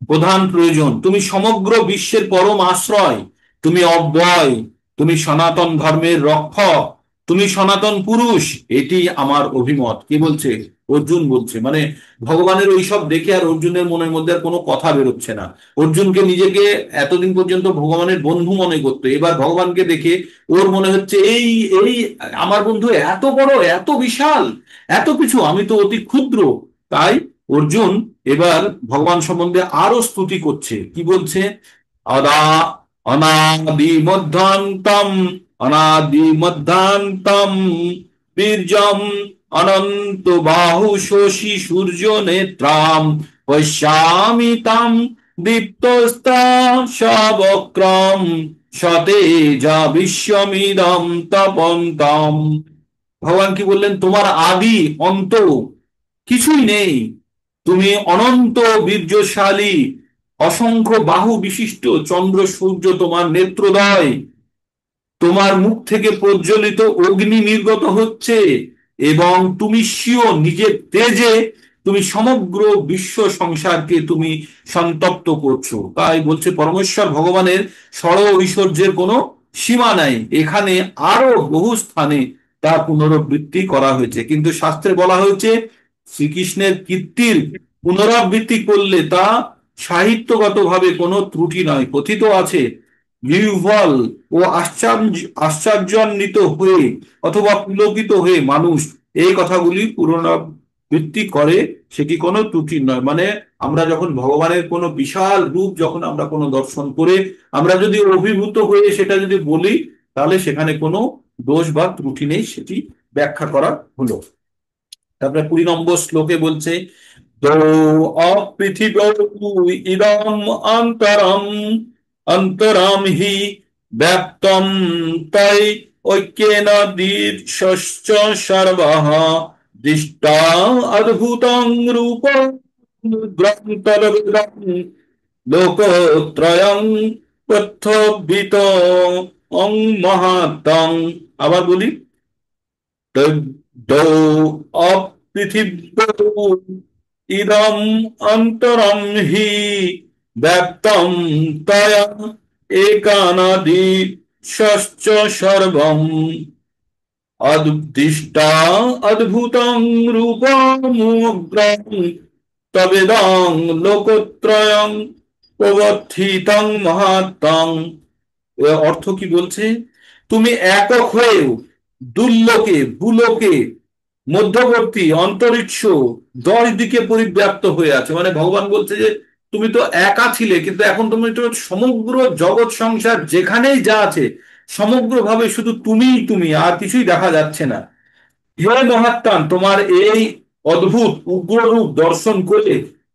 প্রধান প্রয়োজন। তুমি সমগ্র বিশ্বের পরম আশ্রয়, তুমি অব্যয়, তুমি সনাতন ধর্মের রক্ষক, তুমি সনাতন পুরুষ। এটি আমার অভিমত। কি বলছে? অর্জুন বলছে। মানে ভগবানের ওইসব দেখে আর অর্জুনের মনের মধ্যে আর কোনো কথা বেরোচ্ছে না। অর্জুনকে নিজেকে এতদিন পর্যন্ত ভগবানের বন্ধু মনে করতো, এবার ভগবানকে দেখে ওর মনে হচ্ছে এই এই আমার বন্ধু এত বড়, এত বিশাল, এত কিছু, আমি তো অতি ক্ষুদ্র। তাই অর্জুন এবার ভগবান সম্বন্ধে আরো স্তুতি করছে। কি বলছে? অদা অনাদি মধ্যান্তম অনাদি মধ্যান্তম বীর্যম অনন্ত বাহু শশী সূর্য নেত্রাম পশ্যামি তাম দীপ্তস্তা সবক্রম সতেজা বিশ্বমিদম তপন্তম। ভগবান কি বললেন, তোমার আদি অন্ত কিছুই নেই, তুমি অনন্ত বীর্যশালী, অসংখ্য বাহু বিশিষ্ট চন্দ্র সূর্য তোমার নেত্রদয়, তোমার মুখ থেকে প্রজ্বলিত অগ্নি নির্গত হচ্ছে, এবং তুমি স্বীয় নিজের তেজে তুমি সমগ্র বিশ্ব সংসারকে তুমি সন্তপ্ত করছো। তাই বলছে পরমেশ্বর ভগবানের ষড় ঐশ্বর্যের কোনো সীমা নাই। এখানে আরো বহু স্থানে তার পুনরাবৃত্তি করা হয়েছে, কিন্তু শাস্ত্রে বলা হয়েছে শ্রীকৃষ্ণের কীর্তির পুনরাবৃত্তি করলে তা সাহিত্যগতভাবে কোনো ত্রুটি নয়। কথিত আছে, নির্ভল ও আশ্চর্যান্বিত হয়ে অথবা পুলকিত হয়ে মানুষ এই কথাগুলি পুনরাবৃত্তি করে, সেটি কোনো ত্রুটি নয়। মানে আমরা যখন ভগবানের কোনো বিশাল রূপ যখন আমরা কোনো দর্শন করে আমরা যদি অভিভূত হয়ে সেটা যদি বলি, তাহলে সেখানে কোনো দোষ বা ত্রুটি নেই, সেটি ব্যাখ্যা করা হলো। তারপরে 20 নম্বর শ্লোকে বলছে, দো অপৃথিবৌ ইদম অন্তরম অন্তরম হি ব্যাপ্তম তৈ ঐক্যেন দীর্ঘশ্চ সর্বঃ দৃষ্টা অদ্ভুতং রূপং গ্রন্থরবিদং লোকত্রয়ং প্রত্যভিত অং মহাত্মং। আবার বলি, দৌ অপৃথিব্যৌ ইদম অন্তরম হি ব্যক্তম তয়া একানাদি ষষ্ঠ সর্বম অদৃষ্টা অদ্ভুতং রূপমুগ্রং তবেদং লোকত্রয়ং প্রবর্তিতং মহাত্মং। অর্থ কি বলছে, তুমি একক হয়েও দুর্লোকে ভূলোকে মধ্যবর্তী অন্তরিক্ষ 10 দিকে পরিব্যাপ্ত হয়ে আছে। মানে ভগবান বলছে যে তুমি তো একা ছিলে, কিন্তু এখন তুমি তো সমগ্র জগৎ সংসার যেখানেই যা আছে সমগ্রভাবে শুধু তুমিই তুমি, আর কিছুই দেখা যাচ্ছে না। হে মহাত্মান, তোমার এই অদ্ভুত উগ্র রূপ দর্শন করে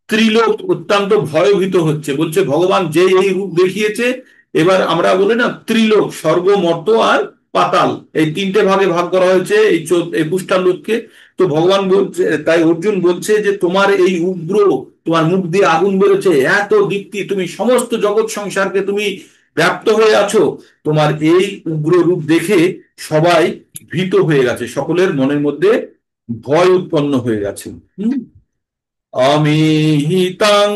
ত্রিলোক অত্যন্ত ভয়ভীত হচ্ছে। বলছে ভগবান যে এই রূপ দেখিয়েছে, এবার আমরা বলি না ত্রিলোক, স্বর্গ মর্ত আর পাতাল, এই 3টে ভাগে ভাগ করা হয়েছে এই 21টা লোককে। তো ভগবান বলছে, তাই অর্জুন বলছে যে তোমার এই উগ্র, তোমার মুখ দিয়ে আগুন বেরোচ্ছে, এত দীপ্তি, তুমি সমস্ত জগৎ সংসারকে তুমি ব্যাপ্ত হয়ে আছো। তোমার এই উগ্র রূপ দেখে সবাই ভীত হয়ে গেছে, সকলের মনের মধ্যে ভয় উৎপন্ন হয়ে গেছে। অমিহিতাং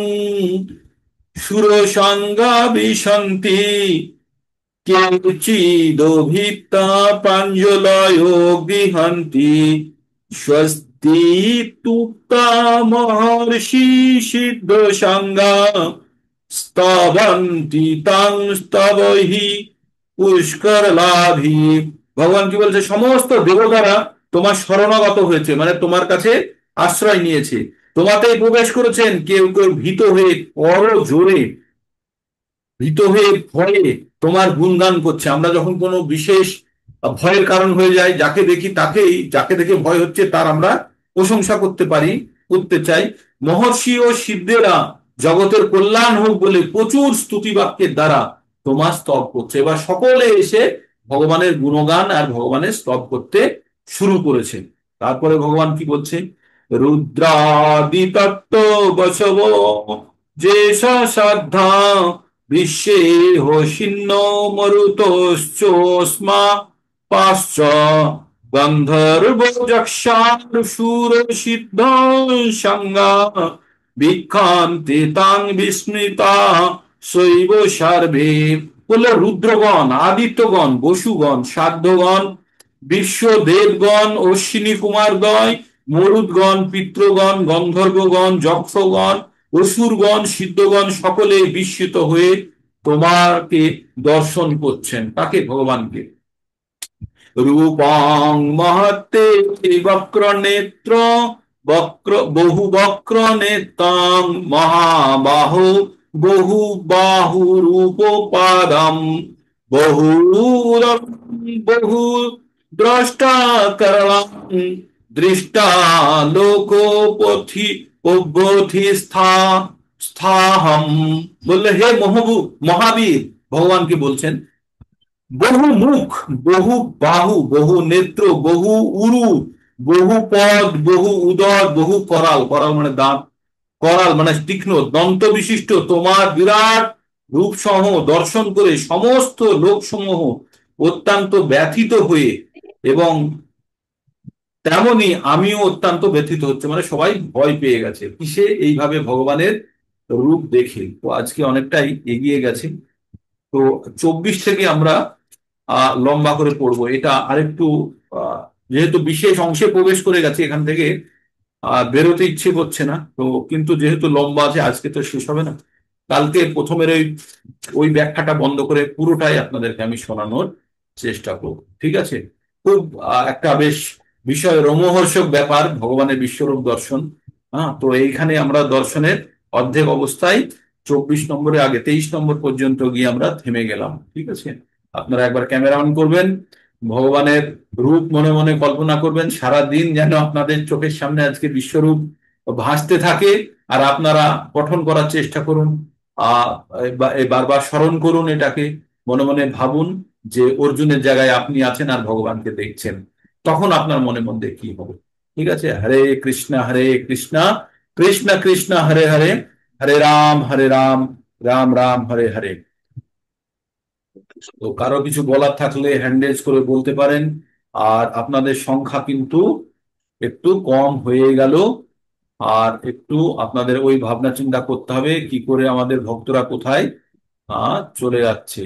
সুরসঙ্গা বিশন্তি কেচিদভিত্তা প্রাঞ্জলয় গৃহন্তি স্বস্তি তুক্তা মহর্ষি সিদ্ধ সঙ্গা স্তবন্তি তাং স্তবহি পুষ্কর লাভি। ভগবান কি বলছে, সমস্ত দেবতারা তোমার শরণাগত হয়েছে, মানে তোমার কাছে আশ্রয় নিয়েছে, তোমাতেই প্রবেশ করেছেন। কেউ কেউ ভীত হয়ে বড় জোরে, ভীত হয়ে ভয়ে তোমার গুণগান করছে। আমরা যখন কোনো বিশেষ ভয়ের কারণ হয়ে যায়, যাকে দেখি তাকেই, যাকে দেখে ভয় হচ্ছে তার আমরা প্রশংসা করতে পারি, করতে চাই। মহর্ষি ও সিদ্ধেরা জগতের কল্যাণ হোক বলে প্রচুর স্তুতি বাক্যের দ্বারা তোমার স্তব করছে। এবার সকলে এসে ভগবানের গুণগান আর ভগবানের স্তব করতে শুরু করেছে। তারপরে ভগবান কি বলছে, রুদ্রাদিতত্ত্ব বসব যে সাধা বিশ্বে হসিন্ন মরুতশ্চোস্মা পাশ্চ গন্ধর্ব যক্ষার সুর সিদ্ধ সঙ্গা বিক্ষান্তি তাং বিস্মৃতা শৈব সার্বে। বললে রুদ্রগণ, আদিত্যগণ, বসুগণ, সাধ্যগণ, বিশ্ব দেবগণ, অশ্বিনী কুমারদ্বয়, মরুদগণ, পিতৃগণ, গন্ধর্বগণ, যক্ষগণ, অসুরগণ, সিদ্ধগণ সকলে বিস্মিত হয়ে তোমাকে দর্শন করছেন। তাকে, ভগবানকে। রূপং মহত্তে বক্র নেত্র বক্র বহু বক্র নেতাং মহাবাহু বহু বাহু রূপ পাদম বহু বহু দ্রষ্টা করলাম দৃষ্টা লোকপথি অভ্যধিস্থা স্থাহম, বললে হে মহাবীর, ভগবানকে বলছেন, বহু মুখ, বহু বাহু, বহু নেত্র, বহু উরু, বহু পদ, বহু উদর, বহু করাল, করাল মানে দাঁত, করাল মানে তীক্ষ্ণ দন্ত বিশিষ্ট তোমার বিরাট রূপসমূহ দর্শন করে সমস্ত লোকসমূহ অত্যন্ত ব্যথিত হয়ে, এবং তেমনি আমিও অত্যন্ত ব্যথিত হচ্ছে, মানে সবাই ভয় পেয়ে গেছে কিসে, এইভাবে ভগবানের রূপ দেখে। তো আজকে অনেকটাই এগিয়ে গেছে। তো 24 থেকে আমরা লম্বা করে পড়বো এটা আরেকটু। আহ, যেহেতু বিশেষ অংশে প্রবেশ করে গেছে, এখান থেকে বেরোতে ইচ্ছে করছে না তো, কিন্তু যেহেতু লম্বা আছে আজকে তো শেষ হবে না। কালকে প্রথমের ওই ওই ব্যাখ্যাটা বন্ধ করে পুরোটাই আপনাদেরকে আমি শোনানোর চেষ্টা করব, ঠিক আছে? খুব একটা বেশ বিষয় রোমহর্ষক ব্যাপার ভগবানের বিশ্বরূপ দর্শন। হ্যাঁ, তো এইখানে আমরা দর্শনের অর্ধেক অবস্থায় 24 নম্বরে আগে 23 নম্বর পর্যন্ত গিয়ে আমরা থেমে গেলাম, ঠিক আছে? আপনারা একবার ক্যামেরা অন করবেন, ভগবানের রূপ মনে মনে কল্পনা করবেন, সারা দিন যেন আপনাদের চোখের সামনে আজকে বিশ্বরূপ ভাসতে থাকে, আর আপনারা পঠন করার চেষ্টা করুন। আহ বারবার স্মরণ করুন এটাকে, মনে মনে ভাবুন যে অর্জুনের জায়গায় আপনি আছেন আর ভগবানকে দেখছেন, তখন আপনার মনে মধ্যে কি হবে। ঠিক আছে, হরে কৃষ্ণ কৃষ্ণ কৃষ্ণ হরে হরে, হরে রাম রাম রাম হরে হরে। তো কারো কিছু বলার থাকলে হ্যান্ড রেজ করে বলতে পারেন। আর আপনাদের সংখ্যা কিন্তু একটু কম হয়ে গেল, আর একটু আপনাদের ওই ভাবনা চিন্তা করতে হবে কি করে আমাদের ভক্তরা কোথায় চলে যাচ্ছে।